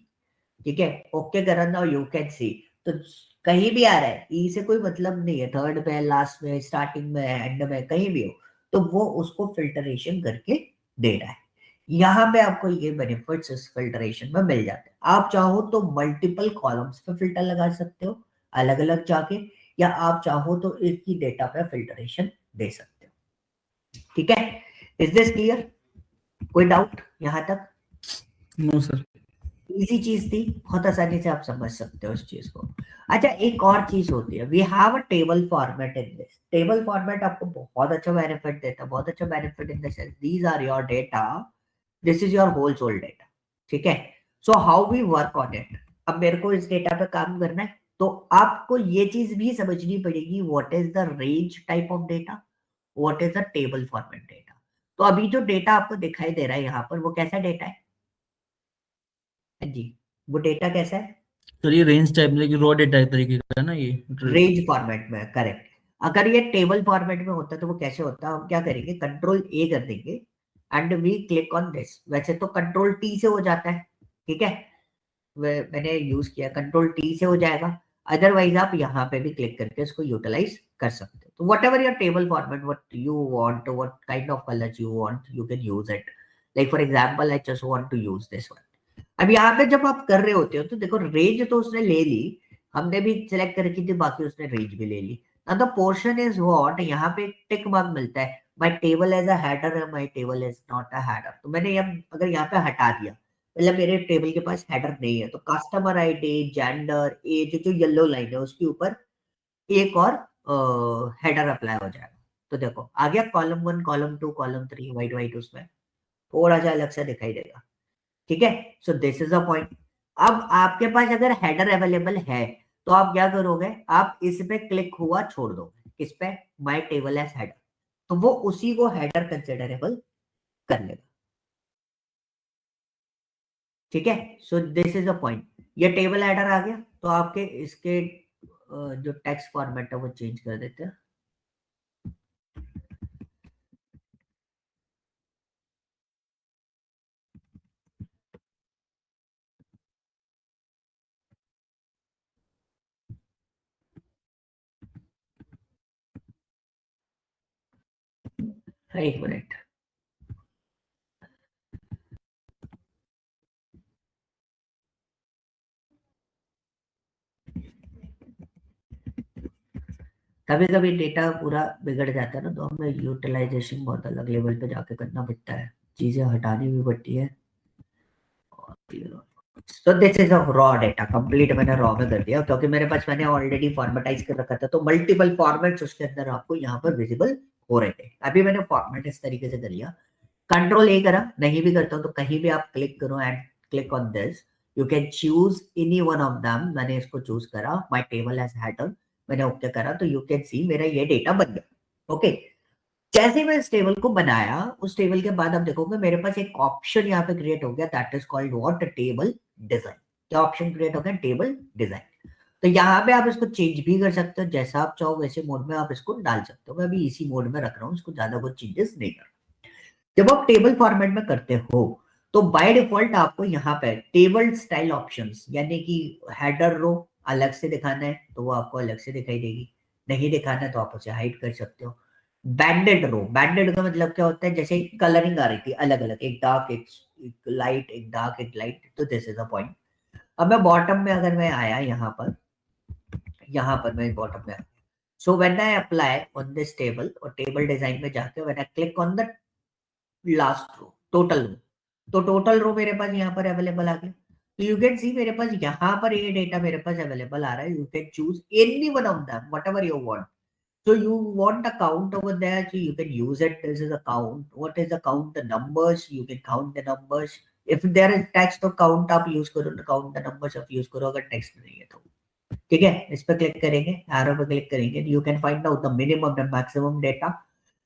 ठीक है, ओके करना, यू कैन सी। तो कहीं भी आ रहा है, ई से कोई मतलब नहीं है, थर्ड में, लास्ट में, स्टार्टिंग में, एंड में, कहीं भी हो, तो वो उसको फिल्टरेशन करके दे रहा है। यहाँ पे आपको ये बेनिफिट्स इस फिल्टरेशन में मिल जाते हैं। आप चाहो तो मल्टीपल कॉलम्स पे फिल्टर लगा सकते हो अलग अलग जाके, या आप चाहो तो एक ही डेटा पे फिल्टरेशन दे सकते हो, ठीक है। Is this clear? कोई डाउट यहाँ तक? No sir. इजी चीज थी, बहुत आसानी से आप समझ सकते हो इस चीज को। अच्छा, एक और चीज होती है, we have a table format in this. Table format आपको बहुत अच्छा बेनिफिट देता है, बहुत अच्छा benefit in the sense these are your data, this is your whole sole data, ठीक है। So how we work on it. अब मेरे को इस डेटा पे काम करना है, तो आपको ये चीज भी समझनी पड़ेगी, what is the range type of data, what is a table format data. तो अभी जो डेटा आपको दिखाई दे रहा है यहाँ पर वो कैसा डेटा है? हाँ जी, वो डेटा कैसा है? तो ये रेंज टाइप में रॉ डेटा तरीके का है ना ये? रेंज फॉर्मेट में, करेक्ट। अगर ये टेबल फॉर्मेट में होता तो वो कैसे होता? हम क्या करेंगे, कंट्रोल ए कर देंगे and we click on this. वैसे तो कंट्रोल टी से हो जाता है, ठीक है, मैंने यूज किया, कंट्रोल टी से हो जाएगा। अदरवाइज आप यहाँ पे भी क्लिक करके इसको यूटिलाइज कर सकते हो। तो whatever your table format, what you want, what kind of colours you want, you can use it. Like for example I just want to use this one. अब यहाँ पे जब आप कर रहे होते हो तो देखो रेंज तो उसने ले ली, हमने भी सिलेक्ट कर रखी थी, बाकी उसने रेंज भी ले ली। Now the portion is what, यहाँ पे टिक मार्क मिलता है, my table as a header है, my table is not a header. तो मैंने अगर यहाँ पे हटा दिया, मतलब मेरे टेबल के पास हेडर नहीं है, तो कस्टमर आईडी, जेंडर, एज, जो येलो लाइन है उसके ऊपर एक और हेडर अप्लाई हो जाएगा। तो देखो आ गया column 1, column 2, column 3, white white उसमें थोड़ा सा अलग से दिखाई देगा, ठीक है। So this is a point. अब आपके पास अगर हेडर अवेलेबल है तो आप क्या करोगे, आप इस पे क्लिक हुआ छोड़ दोगे, किस पे, माय टेबल एज हेडर, तो वो उसी को हेडर कंसिडरेबल कर लेगा, ठीक है। So this is a point. ये टेबल हेडर आ गया, तो आपके इसके जो टेक्स्ट फॉर्मेट है वो चेंज कर देते हैं। एक मिनट, कभी कभी डेटा पूरा बिगड़ जाता है ना, तो हमें यूटिलाइजेशन बहुत अलग लेवल पे जाके करना पड़ता है, चीजें हटानी भी पड़ती है। तो this is a raw data, complete मैंने रॉ में कर दिया, क्योंकि मेरे पास मैंने ऑलरेडी फॉर्मेटाइज कर रखा था, तो मल्टीपल फॉर्मेट्स उसके अंदर आपको यहाँ पर विजिबल हो रहे थे। अभी मैंने फॉर्मेट इस तरीके से कर लिया, कंट्रोल ए करा, नहीं भी करता हूँ तो कहीं भी आप क्लिक करो and click on this, you can choose any one of them. मैंने इसको चूज करा, माय टेबल एज हेडर, मैंने ओके करा, तो यू कैन सी मेरा ये डेटा बन गया। ओके, जैसे मैं इस टेबल को बनाया, उस टेबल के बाद आप देखोगे मेरे पास एक ऑप्शन यहाँ पे क्रिएट हो गया, that is called what, table design. क्या ऑप्शन क्रिएट हो गया? Table design. तो यहाँ पे आप इसको चेंज भी कर सकते हो, जैसा आप चाहो वैसे मोड में आप इसको डाल सकते हो। मैं अभी इसी मोड में रख रहा हूँ, इसको ज्यादा कुछ चेंजेस नहीं कर रहा। जब आप टेबल फॉर्मेट में करते हो तो बाय डिफॉल्ट आपको यहाँ पे टेबल स्टाइल ऑप्शंस, यानी कि हेडर रो अलग से दिखाना है तो वो आपको अलग से दिखाई देगी, नहीं दिखाना है तो आप उसे हाइड कर सकते हो। बैंडेड रो, बैंडेड का मतलब क्या होता है, जैसे कलरिंग आ रही थी अलग अलग, एक डार्क, एक लाइट, एक डार्क, एक लाइट, तो दिस इज अ पॉइंट। अब मैं बॉटम में अगर मैं आया यहाँ पर मैं बॉटम में आया, so when I apply on this table, और टेबल डिजाइन में जाके when I click on the last row, total row, तो टोटल रो मेरे पास यहाँ पर अवेलेबल आ गया। तो यू कैन सी मेरे पास यहाँ पर ये डेटा मेरे पास अवेलेबल आ रहा है, you can choose any one of them whatever you want. So you want a count over there, so you can use it. This is a count. What is the count? The numbers. You can count the numbers. If there is text तो count आप use करो, तो count the numbers आप use करो, अगर text नहीं है तो ठीक है। इस पर क्लिक करेंगे, arrow पे क्लिक करेंगे, you can find out the minimum and maximum data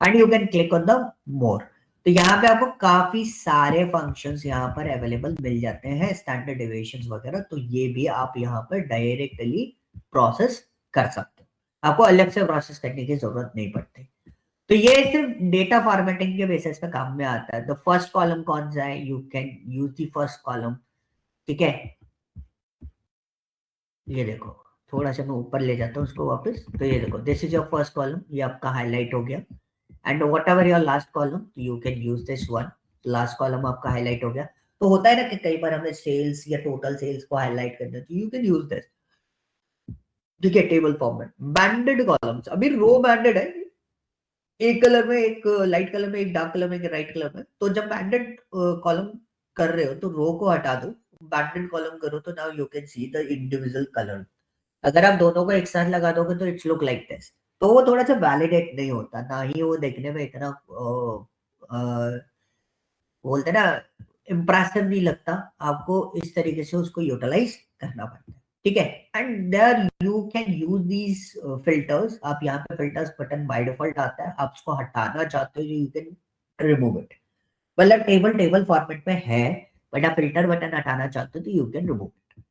and you can click on the more। तो यहाँ पे आपको काफी सारे फंक्शंस यहाँ पर अवेलेबल मिल जाते हैं, स्टैंडर्ड डेविएशंस वगैरह, तो ये भी आप यहाँ पर डायरेक्टली प्रोसेस कर सकते हो, आपको अलग से प्रोसेस करने की जरूरत नहीं पड़ती। तो ये सिर्फ डेटा फॉर्मेटिंग के बेसिस पे काम में आता है। द फर्स्ट कॉलम कौन सा है, you can use the first column, ठीक है। ये देखो, थोड़ा सा मैं ऊपर ले जाता हूँ उसको वापस, तो ये देखो this is your first column, ये आपका हाईलाइट हो गया। And what ever your last column, you can use this one, last column आपका हाईलाइट हो गया। तो होता है ना कि कई बार हमें सेल्स या टोटल सेल्स को हाईलाइट करना है, तो यू कैन यूज दिस, ठीक है। टेबल फॉर्मेट, बैंडेड कॉलम्स, अभी रो बैंडेड है, एक कलर में, एक लाइट कलर में, एक डार्क कलर में, एक राइट कलर में। तो जब बैंडेड कॉलम कर रहे हो तो रो को हटा दो, बैंडेड कॉलम करो, तो now you can see the individual colour. अगर आप दोनों को एक साथ लगा दोगे तो इट्स लुक लाइक दिस, तो वो थोड़ा सा वैलिडेट नहीं होता, ना ही वो देखने में इतना बोलते ना इम्प्रेसिव नहीं लगता। आपको इस तरीके से उसको यूटिलाइज करना पड़ता है। ठीक है, and there you can use these filters. आप यहाँ पे फिल्टर्स बटन बाय डिफॉल्ट आता है, आप उसको हटाना चाहते हो यू कैन रिमूव इट। मतलब टेबल फॉर्मेट में है, बट आप फिल्टर बटन हटाना चाहते हो तो यू कैन रिमूव इट।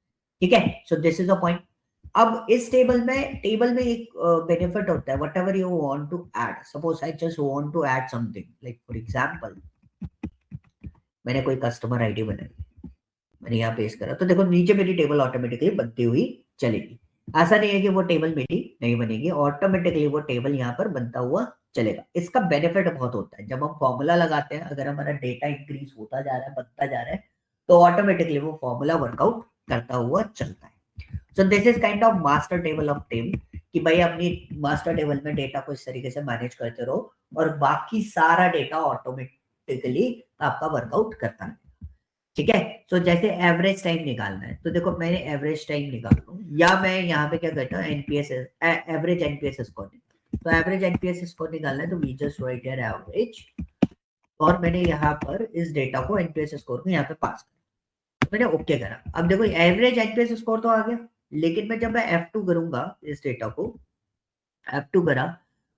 ठीक है, so this is a point. अब इस टेबल में एक बेनिफिट होता है, whatever you want to add. Suppose I just want to add something, like for example मैंने कोई कस्टमर आईडी बनाई, मैंने यहाँ पेस्ट करा, तो देखो नीचे मेरी टेबल ऑटोमेटिकली बनती हुई चलेगी। ऐसा नहीं है कि वो टेबल मेरी नहीं बनेगी, ऑटोमेटिकली वो टेबल यहाँ पर बनता हुआ चलेगा। इसका बेनिफिट बहुत होता है, जब हम फॉर्मूला लगाते हैं, अगर हमारा डेटा इंक्रीज होता जा रहा है, बनता जा रहा है, तो ऑटोमेटिकली वो फॉर्मूला वर्कआउट करता हुआ चलता है। So this is kind of master table of table, कि भाई अपनी मास्टर टेबल में डेटा को इस तरीके से मैनेज करते रहो और बाकी सारा डेटा ऑटोमेटिकली आपका वर्कआउट करता है। ठीक है, सो जैसे एवरेज टाइम निकालना है, तो देखो मैंने एवरेज टाइम निकाल रहा हूँ, या मैं यहाँ पे क्या करता हूँ, एनपीएस एवरेज एनपीएस स्कोर। तो एवरेज एनपीएस स्कोर निकालना है तो we just write here average, और मैंने यहाँ पर इस डेटा को एनपीएस स्कोर को यहाँ पे पास किया, तो मैंने ओके करा। अब देखो एवरेज एनपीएस स्कोर तो आ गया, लेकिन मैं जब मैं F2 करूंगा इस डेटा को, F2 करा,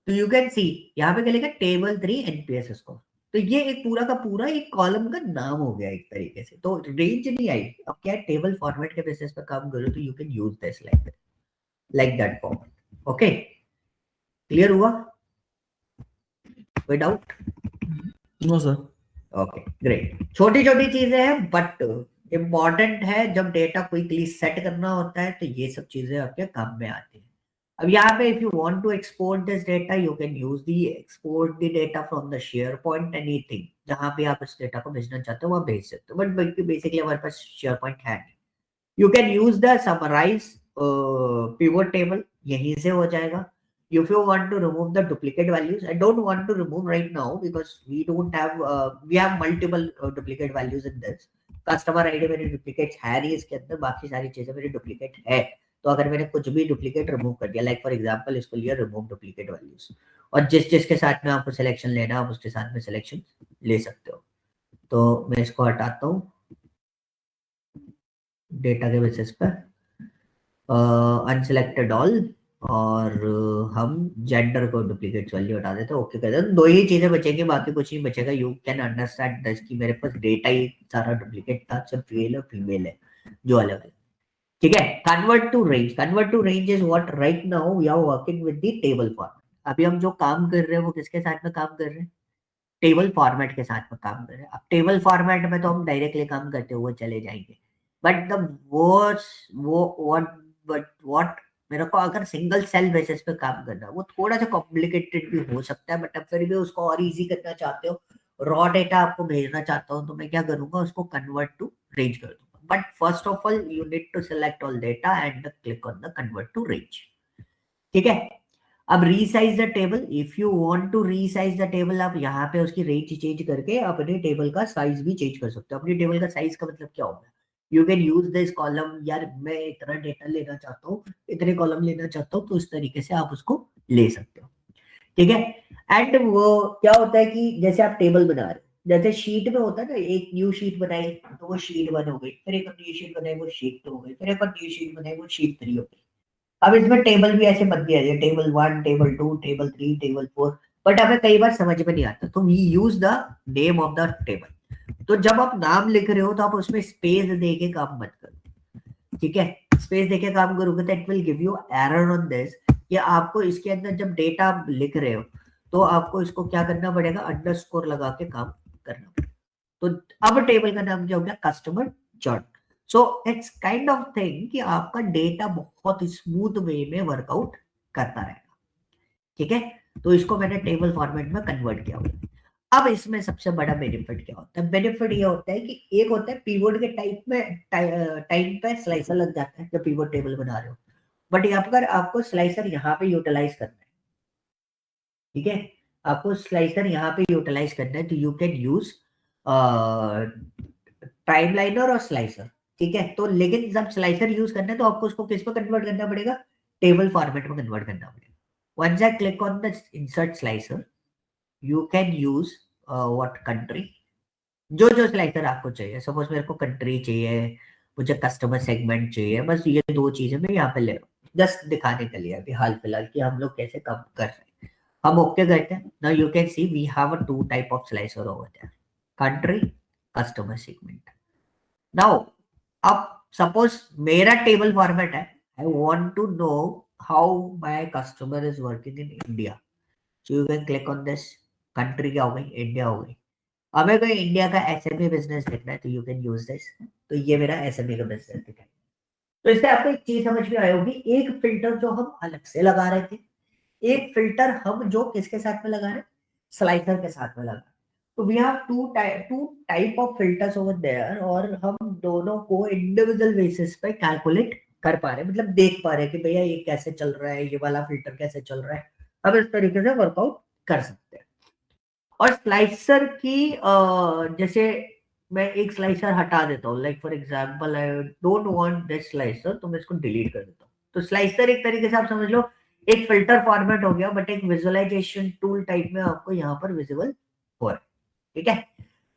तो यू कैन सी यहाँ पे क्या लिखा, टेबल 3 एनपीएस स्कोर। तो ये एक पूरा का पूरा एक कॉलम का नाम हो गया एक तरीके से, तो रेंज नहीं आई। अब क्या टेबल फॉर्मेट के बेसिस पे काम करो तो you can use this like that format. Okay, clear हुआ? कोई doubt? No sir. Okay great. छोटी छोटी चीजें हैं बट इम्पॉर्टेंट है, जब डेटा क्विकली सेट करना होता है तो ये सब चीजें आपके काम में आती है। अब यहाँ पे if you want to export this data, you can use the export the data from the SharePoint, anything जहां पे आप इस डेटा को भेजना चाहते हो वहां भेज सकते हो, बट बेसिकली हमारे पास शेयर पॉइंट है नहीं। You can use the summarize pivot table, यहीं से हो जाएगा। If you want to remove the duplicate values, I don't want to remove right now because we don't have we have multiple duplicate values in this. Customer ID मेरी duplicate है नहीं इसके अंदर, बाकी सारी चीजें मेरी डुप्लीकेट है। तो अगर मैंने कुछ भी डुप्लीकेट रिमूव कर दिया, लाइक फॉर एग्जांपल इसको लिया रिमूव डुप्लीकेट वैल्यूज, और जिस जिसके साथ में आपको सिलेक्शन लेना आप उसके साथ में सिलेक्शन ले सकते हो। तो मैं इसको हटाता हूँ डेटा के बेसिस पर, अनसिलेक्टेड ऑल, और हम जेंडर को डुप्लीकेट वैल्यू हटा देते हैं, ओके कर देते हैं। दो ही चीजें बचेंगी, बाकी कुछ नहीं बचेगा। यू कैन अंडरस्टैंड दिस कि मेरे पास डेटा ही सारा डुप्लीकेट था, सिर्फ मेल और फीमेल है जो अलग अलग। ठीक है, convert to range. Convert to range is what right now we are working with the table format. अभी हम जो काम कर रहे हैं वो किसके साथ में काम कर रहे हैं, टेबल फॉर्मेट के साथ में काम कर रहे हैं। अब टेबल फॉर्मेट में तो हम डायरेक्टली काम करते हुए चले जाएंगे, बट द व्हाट मेरे को अगर सिंगल सेल बेसिस पे काम करना है, वो थोड़ा सा कॉम्प्लिकेटेड भी हो सकता है, बट अब फिर भी उसको और इजी करना चाहते हो, रॉ डेटा आपको भेजना चाहता हूँ, तो मैं क्या करूंगा, उसको कन्वर्ट टू रेंज कर दूंगा। But first of all you need to select all data and click on the convert to range. ठीक है, अब resize the table. If you want to resize the table, आप यहाँ पे उसकी रेंज चेंज करके अपने टेबल का साइज भी चेंज कर सकते हो। अपनी टेबल का साइज का मतलब क्या होगा, you can use this column, यार मैं इतना डेटा लेना चाहता हूँ, इतने कॉलम लेना चाहता हूँ, तो इस तरीके से आप उसको ले सकते हो। ठीक है, एंड वो क्या होता है कि जैसे आप टेबल बना रहे हो, जैसे शीट में होता है ना, एक न्यू शीट बनाई तो वो शीट 1 हो गई, फिर एक न्यू शीट बनाई वो शीट 2 हो गई, फिर एक न्यू शीट बनाई वो शीट 3 हो गई। अब इसमें टेबल भी ऐसे बन गया है, table 1, table 2, table 3, table 4, but हमें कई बार समझ में नहीं आता, तो we use the name of the table. तो जब आप नाम लिख रहे हो तो आप उसमें स्पेस दे के काम मत करो। ठीक है, स्पेस देके काम करोगे तो it will give you error on this, कि आपको इसके अंदर जब डेटा लिख रहे हो तो आपको इसको क्या करना पड़ेगा, अंडरस्कोर लगा के काम करना पड़ेगा। तो अब टेबल का नाम क्या हो गया, कस्टमर जॉर्ड। So it's kind of thing कि आपका डेटा बहुत स्मूथ वे में वर्कआउट करता रहेगा। ठीक है, तो इसको मैंने टेबल फॉर्मेट में कन्वर्ट किया हुआ। अब इसमें सबसे बड़ा बेनिफिट क्या होता है, बेनिफिट ये होता है कि एक होता है पीवोट के टाइप में टाइम पे स्लाइसर लग जाता है जब पीवोट टेबल बना रहे हो, बट यहाँ पर आपको स्लाइसर यहाँ पे यूटिलाइज करना है। ठीक है, आपको स्लाइसर यहाँ पे यूटिलाइज करना है, तो यू कैन यूज टाइमलाइनर और स्लाइसर। ठीक है, तो लेकिन जब स्लाइसर यूज करना है तो आपको उसको किस पे कन्वर्ट करना पड़ेगा, टेबल फॉर्मेट में कन्वर्ट करना पड़ेगा। Once I click on the insert slicer, you can use what country, जो जो स्लाइसर आपको चाहिए। सपोज मेरे को कंट्री चाहिए मुझे कस्टमर सेगमेंट चाहिए, बस ये दो चीजें मैं यहाँ पे ले रहा हूँ जस्ट दिखाने के लिए अभी हाल फिलहाल कि हम लोग कैसे काम कर रहे हैं। हम ओके करते हैं। Now you can see we have a 2 type of slicer over there, country, customer segment. Now अब सपोज मेरा टेबल फॉर्मेट है, I want to know how my customer is working in India, so you can click on this. Country क्या हो गई, India हो गई। हमें कोई इंडिया का एसएमई बिजनेस देखना है तो यू कैन यूज दिस। तो ये मेरा एसएमई का बिजनेस दिखा है। तो इससे आपको एक चीज समझ में आई होगी, एक फिल्टर जो हम अलग से लगा रहे थे, एक फिल्टर हम जो किसके साथ में लगा रहे हैं, स्लाइसर के साथ में लगा रहे हैं। तो we have two type of filters over there, और हम दोनों को इंडिविजुअल बेसिस पे कैलकुलेट कर पा रहे हैं, मतलब देख पा रहे हैं कि भैया ये कैसे चल रहा है, ये वाला फिल्टर कैसे चल रहा है। अब इस तरीके से वर्कआउट कर सकते हैं। और स्लाइसर की जैसे मैं एक स्लाइसर हटा देता हूँ, like for example I don't want this slicer, तो मैं इसको डिलीट कर देता हूँ। तो स्लाइसर एक तरीके से आप समझ लो एक फिल्टर फॉर्मेट हो गया, बट एक विजुअलाइजेशन टूल टाइप में आपको यहाँ पर विजिबल हो रहा है। ठीक है।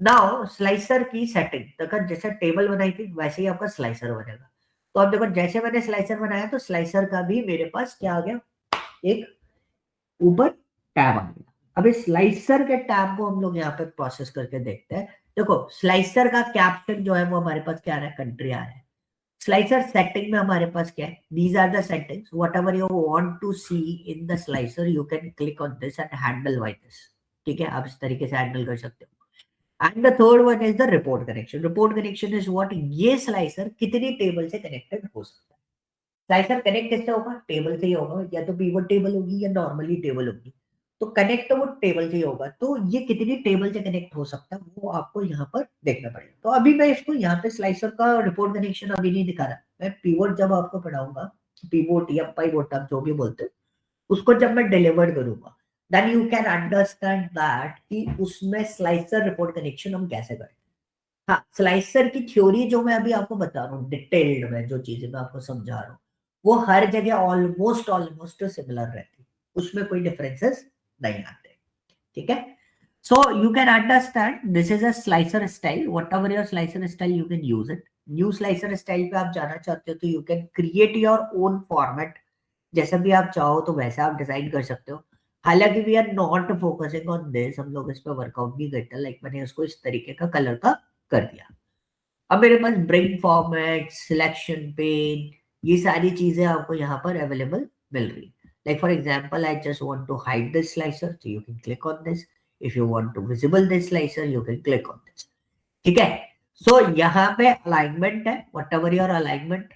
नाउ स्लाइसर की सेटिंग अगर जैसे टेबल बनाई थी वैसे ही आपका स्लाइसर बनेगा। तो अब देखो जैसे मैंने स्लाइसर बनाया तो स्लाइसर का भी मेरे पास क्या आ गया, एक ऊपर टैब आ गया। अब इस स्लाइसर के टैब को हम लोग यहाँ पे प्रोसेस करके देखते हैं। देखो स्लाइसर का कैप्शन जो है वो हमारे पास क्या आ रहा है, कंट्री आ रहा है। स्लाइसर सेटिंग में हमारे पास क्या है, these are the settings whatever you want to see in the slicer you can click on this and handle by this. ठीक है, आप इस तरीके से हैंडल कर सकते हो। And the third one is the report connection. Report connection is what, ये स्लाइसर कितनी टेबल से कनेक्टेड हो सकता है। स्लाइसर कनेक्ट किससे होगा, टेबल से ही होगा, या तो पिवट टेबल होगी या नॉर्मली टेबल होगी। तो कनेक्ट तो वो टेबल से ही होगा, तो ये कितनी टेबल से कनेक्ट हो सकता है वो आपको यहाँ पर देखना पड़ेगा। तो अभी मैं इसको यहाँ पे स्लाइसर का रिपोर्ट कनेक्शन अभी नहीं दिखा रहा, मैं पिवट जब आपको पढ़ाऊंगा, पिवट या पाइवट आप जो भी बोलते हो, उसको जब मैं डिलीवर करूंगा then you can understand that कि उसमें स्लाइसर रिपोर्ट कनेक्शन हम कैसे करें। हाँ, स्लाइसर की थ्योरी जो मैं अभी आपको बता रहा हूँ डिटेल्ड में, जो चीजें मैं आपको समझा रहा हूँ वो हर जगह ऑलमोस्ट ऑलमोस्ट सिमिलर रहती है, उसमें कोई डिफरेंसेस नहीं आते। ठीक है। सो you can understand this is a slicer style, what ever your slicer style you can use it. New slicer style पे आप जाना चाहते हो तो you can create your own format, जैसा भी आप चाहो तो वैसा आप डिजाइन कर सकते हो। हालांकि we are not focusing on this, हम लोग इस पर वर्कआउट नहीं करते, लाइक मैंने इसको इस तरीके का कलर का कर दिया। अब मेरे पास ब्रिंग फॉर्मेट, सिलेक्शन पेन, ये सारी चीजें आपको यहाँ पर अवेलेबल मिल रही है। Like for example I just want to hide this slicer, तो you can click on this. If you want to visible this slicer you can click on this. ठीक है। सो यहाँ पे अलाइनमेंट है, वट एवर योर अलाइनमेंट,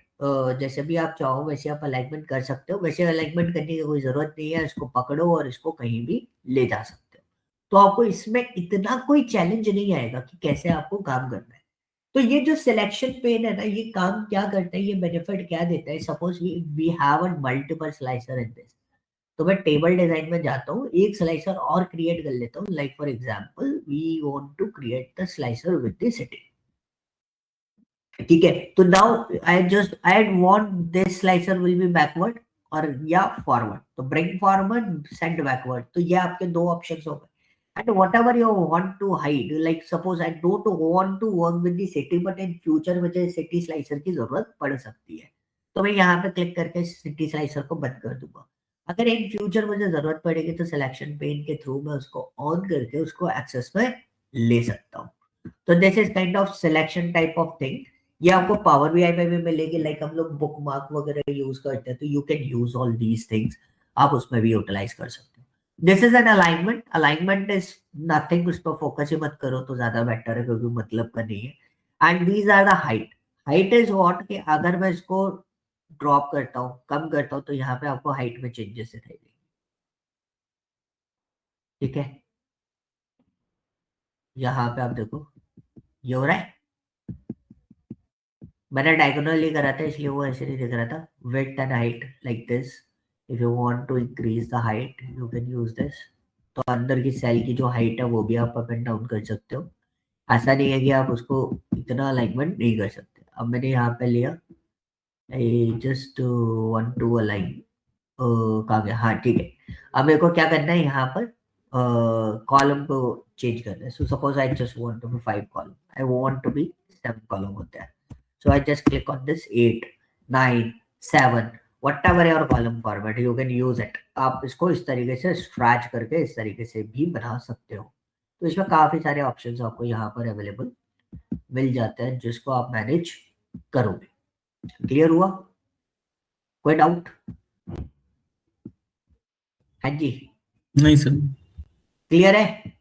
जैसे भी आप चाहो वैसे आप अलाइनमेंट कर सकते हो। वैसे अलाइनमेंट करने की कोई जरूरत नहीं है, इसको पकड़ो और इसको कहीं भी ले जा सकते हो। तो आपको इसमें इतना कोई चैलेंज नहीं आएगा कि कैसे आपको काम करना है। तो ये जो सिलेक्शन पेन है ना, ये काम क्या करता है, ये बेनिफिट क्या देता है, suppose we have a multiple slicer in this, तो मैं टेबल डिजाइन में जाता हूँ, एक स्लाइसर और क्रिएट कर लेता हूँ। Like for example we want to create the slicer with the city. ठीक है। तो now I want this slicer will be backward और या फॉरवर्ड, तो ब्रिंग फॉरवर्ड, सेंड बैकवर्ड, तो ये आपके दो ऑप्शंस हो गए। and whatever you want to hide, like suppose I don't want to work with the city but in future मुझे city slicer की जरूरत पड़ सकती है, तो मैं यहाँ पे क्लिक करके city slicer को बंद कर दूंगा। अगर इन फ्यूचर मुझे जरूरत पड़ेगी तो सिलेक्शन पेन के थ्रू मैं उसको ऑन करके उसको एक्सेस में ले सकता हूँ। तो this is kind of selection type of thing. ये आपको पावर बीआई में भी मिलेगी, लाइक हम लोग बुक मार्क वगैरह यूज करते हैं, तो you can use all these things, आप उसमें भी यूटिलाइज कर सकते हो। This is N alignment, alignment is nothing, उस पर फोकस ही मत करो तो ज्यादा बेटर है क्योंकि मतलब का नहीं है। And these are the height. Height is what, कि अगर मैं इसको ड्रॉप करता हूँ, कम करता हूँ, तो यहाँ पे आपको हाइट में चेंजेस दिखाई देंगे। ठीक है, यहाँ पे आप देखो ये हो रहा है, मैंने डायगोनली करा था इसलिए वो ऐसे नहीं दिख रहा था। Width and height like this, if you want to increase the height you can use this. तो अंदर की सेल की जो हाइट है वो भी आप अप एंड डाउन कर सकते हो। ऐसा नहीं है कि आप उसको इतना अलाइनमेंट नहीं कर सकते। अब मैंने यहाँ पे लिया, I just want to align, कहाँ गया, हाँ ठीक है। अब मेरे को क्या करना है, यहाँ पर कॉलम को चेंज करना है। So suppose I just want to be 5 column, I want to be 7 column होता है। So I just click on this 8, 9, 7, whatever your column format, you can use it. आप इसको इस तरीके से स्ट्रैच करके इस तरीके से भी बना सकते हो। तो इसमें काफी सारे ऑप्शंस आपको यहाँ पर अवेलेबल मिल जाते हैं जिसको आप मैनेज करोगे। क्लियर हुआ? कोई डाउट? हाँ जी, नहीं सर। क्लियर है?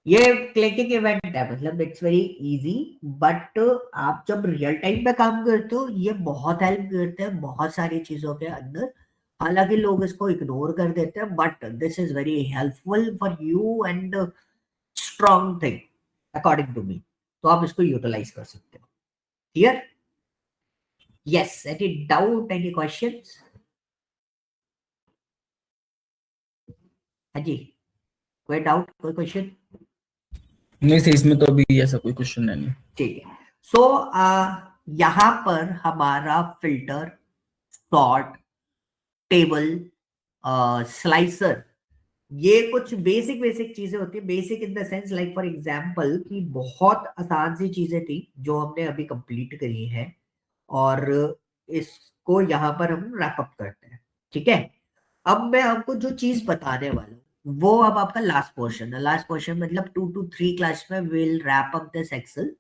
ये क्लिकिंग इवेंट है, मतलब इट्स वेरी इजी, बट आप जब रियल टाइम पे काम करते हो ये बहुत हेल्प करते हैं बहुत सारी चीजों के अंदर। हालांकि लोग इसको इग्नोर कर देते हैं, but this is very helpful for you and strong thing according to me. तो आप इसको यूटिलाइज कर सकते हो। Clear? Yes, any doubt, any questions? हाँ जी, कोई डाउट, कोई क्वेश्चन? नहीं सर, इसमें तो अभी ऐसा कोई क्वेश्चन है नहीं। ठीक है। सो यहाँ पर हमारा फिल्टर, सॉर्ट, टेबल, स्लाइसर, ये कुछ बेसिक बेसिक चीजें होती है। Basic in the sense like for example कि बहुत आसान सी चीजें थी जो हमने अभी कंप्लीट करी है, और इसको यहाँ पर हम रैप अप करते हैं। ठीक है, अब मैं आपको जो चीज बताने वाला हूँ वो अब आपका लास्ट पोर्शन है। लास्ट पोर्शन मतलब 2 to 3 क्लास में will wrap up this Excel.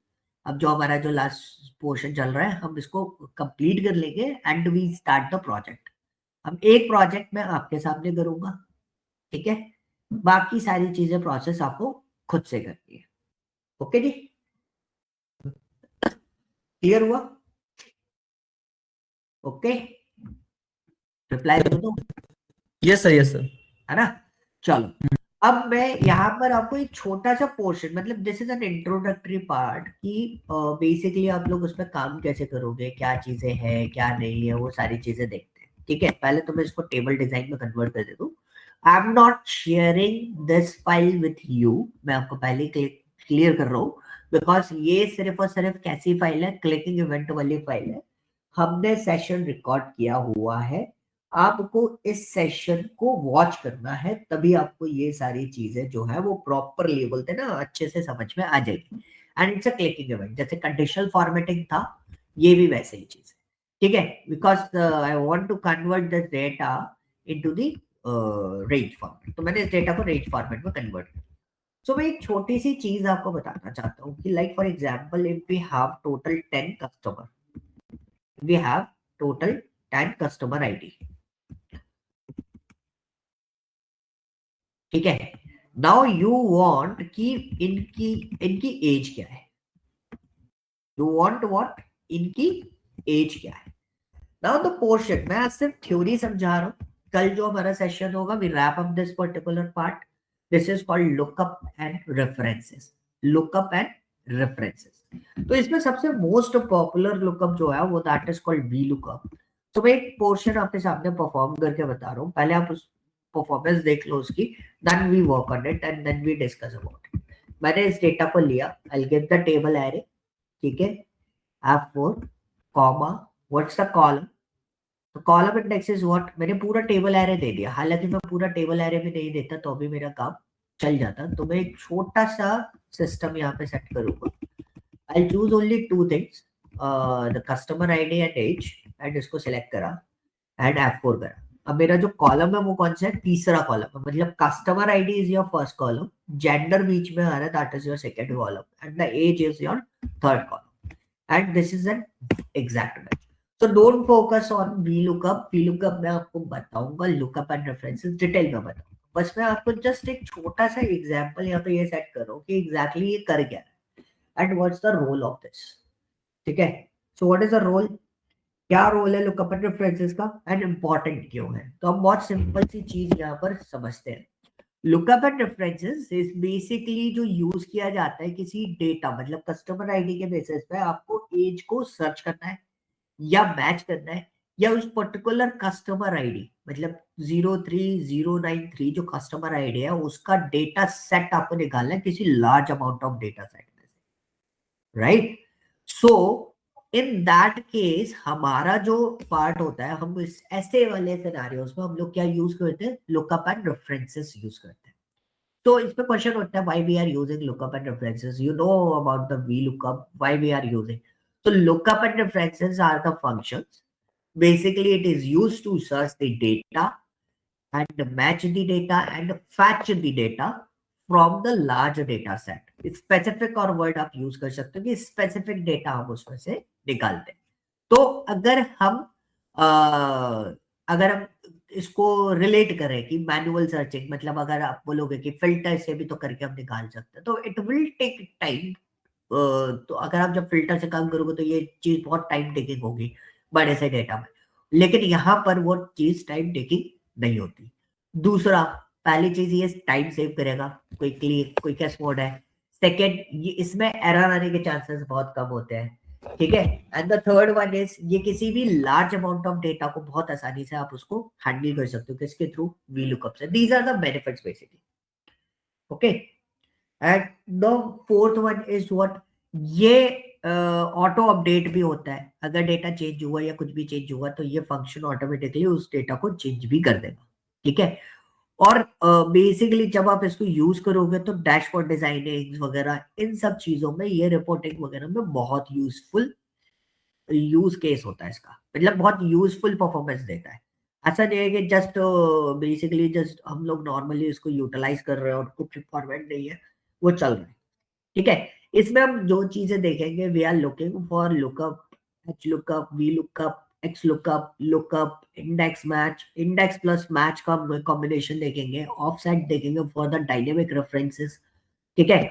अब जो हमारा जो लास्ट पोर्शन चल रहा है हम इसको कंप्लीट कर लेंगे and we start the project. अब एक प्रोजेक्ट मैं आपके सामने करूंगा, ठीक है, बाकी सारी चीजें प्रोसेस आपको खुद से करनी है। ओके जी, क्लियर हुआ? ओके, रिप्लाई दो तो, यस सर, यस सर। है ना? चलो, अब मैं यहाँ पर आपको एक छोटा सा पोर्शन, मतलब this is N introductory part कि बेसिकली आप लोग उसमें काम कैसे करोगे, क्या चीजें हैं क्या नहीं है, वो सारी चीजें देखते हैं। ठीक है, पहले तो मैं इसको टेबल डिजाइन में कन्वर्ट कर देता हूँ। I am not sharing this file with you, मैं आपको पहले क्लियर कर रहा हूँ, बिकॉज ये सिर्फ और सिर्फ कैसी फाइल है, क्लिकिंग इवेंट वाली फाइल है। हमने सेशन रिकॉर्ड किया हुआ है, आपको इस सेशन को वॉच करना है, तभी आपको ये सारी चीजें जो है वो प्रॉपरली, बोलते हैं ना, अच्छे से समझ में आ जाएगी। And it's a clicking event, जैसे कंडीशनल फॉर्मेटिंग था, ये भी वैसे ही चीज है। ठीक है, because I want to convert the data into the range format, तो मैंने इस डेटा को रेंज फॉर्मेट में कन्वर्ट किया। सो मैं एक छोटी सी चीज आपको बताना चाहता हूँ कि like for example if we have total 10 customer, we have total 10 customer ID. ठीक है, नाउ यू वांट कि इनकी इनकी एज क्या है, यू वांट व्हाट, इनकी एज क्या है। नाउ द पोर्शन, मैं आज सिर्फ थ्योरी समझा रहा हूँ, कल जो हमारा सेशन होगा we wrap up this particular part. This is called lookup and references, lookup and references. तो इसमें सबसे मोस्ट पॉपुलर लुकअप जो है वो that is called V lookup. तो मैं एक पोर्शन आपके सामने परफॉर्म करके बता रहा हूँ, पहले आप उस परफॉर्मेंस देख लो उसकी, then we work on it and then we discuss about it. मैंने इस डेटा को लिया, I will get the table array, ठीक है, F4 comma what's the column, तो कॉलम इंडेक्स इज व्हाट, मैंने पूरा टेबल एरे दे दिया। हालांकि मैं पूरा टेबल एरे भी नहीं देता तो भी मेरा काम चल जाता, तो मैं एक छोटा सा सिस्टम यहाँ पे सेट करूंगा। I choose only two things, the customer ID and age, and इसको सिलेक्ट करा एंड F4 करा। अब मेरा जो कॉलम है वो कौन सा है, तीसरा कॉलम है, मतलब customer ID is your first column, gender बीच में आ रहा है that is your second column, and the age is your third column, and this is an exact match. So don't focus on VLOOKUP. VLOOKUP मैं आपको बताऊंगा, lookup and references detail में बताऊंगा। बस मैं आपको जस्ट एक छोटा सा एग्जांपल यहाँ पे ये सेट करो कि एग्जैक्टली ये कर क्या है and what's the role of this. ठीक है, so what is the role, क्या रोल है लुकअप एंड रेफरेंसेस का, एंड इंपॉर्टेंट क्यों है। तो हम बहुत सिंपल सी चीज यहाँ पर समझते हैं। Lookup and references is basically जो यूज किया जाता है किसी डेटा, मतलब कस्टमर आईडी के बेसिस पे आपको एज को सर्च करना है या मैच करना है, या उस पर्टिकुलर कस्टमर आईडी, मतलब 03093 जो कस्टमर आईडी है उसका डेटा सेट आपको निकालना है किसी large amount of data set में से, right. So in that case हमारा जो पार्ट होता है, हम इस ऐसे वाले सिनेरियोस में हम लोग क्या यूज करते हैं, लुकअप एंड रेफरेंसेस यूज करते हैं। तो इसमें क्वेश्चन होता है why we are using lookup and references, you know about the V lookup, why we are using. So lookup and references are the functions. Basically, it is used to search the data and match the data and fetch the data from the large data set. Specific और word आप use कर सकते हो कि specific data हम उसमें से निकालते हैं. तो अगर हम इसको रिलेट करें कि मैनुअल सर्चिंग, मतलब अगर आप बोलोगे कि फिल्टर से भी तो करके हम निकाल सकते हैं, तो इट विल टेक टाइम. तो अगर आप जब फिल्टर से काम करोगे तो ये चीज बहुत टाइम टेकिंग होगी बड़े से डेटा में, लेकिन यहाँ पर वो चीज टाइम टेकिंग नहीं होती. दूसरा, पहली चीज ये टाइम सेव करेगा, क्विकेस्ट मोड है. सेकेंड, ये इसमें एरर आने के चांसेस बहुत कम होते हैं. ठीक है. And the third one is ये किसी भी लार्ज अमाउंट ऑफ डेटा को बहुत आसानी से आप उसको हैंडल कर सकते हो किसके थ्रू, वीलुकअप से. These are the benefits basically. Okay. And the fourth one is what, ये ऑटो अपडेट भी होता है. अगर डेटा चेंज हुआ या कुछ भी चेंज हुआ तो ये फंक्शन ऑटोमेटिकली उस डेटा को चेंज भी कर देगा. ठीक है. और बेसिकली जब आप इसको यूज करोगे तो डैशबोर्ड डिजाइनिंग वगैरह इन सब चीजों में, ये रिपोर्टिंग वगैरह में बहुत यूजफुल यूज केस होता है इसका. मतलब बहुत यूजफुल परफॉर्मेंस देता है. ऐसा नहीं है कि जस्ट बेसिकली जस्ट हम लोग नॉर्मली इसको यूटिलाइज कर रहे हैं और कुछ फॉर्मेट नहीं है, वो चल रहा है. ठीक है. इसमें हम जो चीजें देखेंगे, we are looking for lookup, H lookup, V lookup, X lookup, lookup, index plus match का कॉम्बिनेशन देखेंगे, ऑफसेट देखेंगे फॉर द डायनेमिक रेफरेंसेस. ठीक है.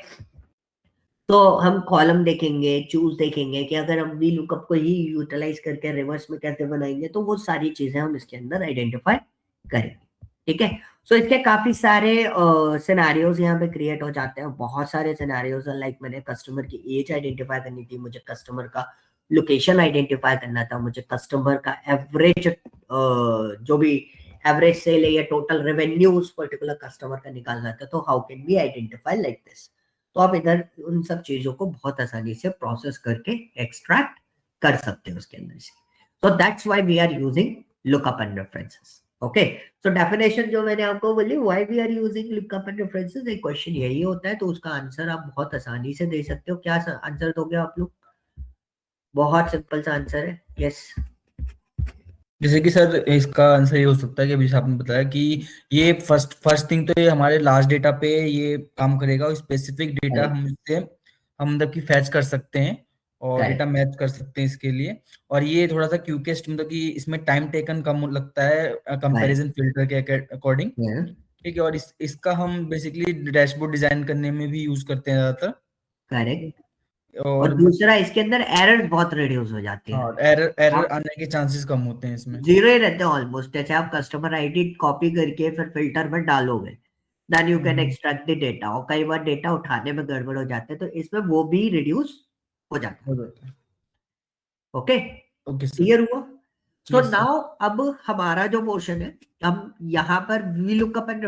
तो हम कॉलम देखेंगे, चूज देखेंगे कि अगर हम वी लुकअप को ही यूटिलाइज करके रिवर्स में कैसे बनाएंगे, तो वो सारी चीजें हम इसके अंदर आइडेंटिफाई करेंगे. ठीक है. सो इसके काफी सारे सिनेरियोज यहाँ पे क्रिएट हो जाते हैं. बहुत सारे सिनेरियोज, लाइक मैंने कस्टमर की एज आइडेंटिफाई करनी थी, मुझे कस्टमर का लोकेशन आइडेंटिफाई करना था, मुझे कस्टमर का एवरेज जो भी एवरेज सेल है या टोटल रेवेन्यू उस पर्टिकुलर कस्टमर का निकालना था. तो how can be identify like this. तो आप इधर उन सब चीजों को बहुत आसानी से प्रोसेस करके एक्सट्रैक्ट कर सकते हो उसके अंदर से. तो that's why we are using lookup and references. Okay. So definition जो मैंने आपको बोली, why we are using lookup and references, एक क्वेश्चन यही होता है, तो उसका आंसर आप बहुत आसानी से दे सकते हो. क्या आंसर दोगे आप लोग? बहुत सिंपल सा आंसर है. यस. जैसे कि सर इसका आंसर ये हो सकता है कि अभी जैसे आपने बताया कि ये फर्स्ट थिंग तो ये हमारे लास्ट डेटा पे ये काम करेगा, और स्पेसिफिक डेटा हम इससे हम मतलब कि फैच कर सकते हैं और डेटा मैच कर सकते हैं इसके लिए. और ये थोड़ा सा क्यूकेस्ट, मतलब कि इसमें टाइम टेकन कम लगता है कंपैरिजन फिल्टर के अकॉर्डिंग. ठीक है. और इसका हम बेसिकली डैशबोर्ड डिजाइन करने में भी यूज करते हैं ज्यादातर. करेक्ट. और और दूसरा, इसके अंदर एरर बहुत रिड्यूस हो जाती है. एरर आने के चांसेस कम होते हैं इसमें. जीरो ही रहते हैं ऑलमोस्ट. जैसे आप कस्टमर आईडी कॉपी करके फिर फिल्टर में डालोगे, then you can extract the data. और कई बार डेटा उठाने में गड़बड़ हो जाते हैं, तो इसमें वो भी रिड्यूस हो जाता है. ओके. Okay sir. क्लियर हुआ? सो Yes, sir. नाउ अब हमारा जो पोर्शन है, हम यहाँ पर वी लुकअप एंड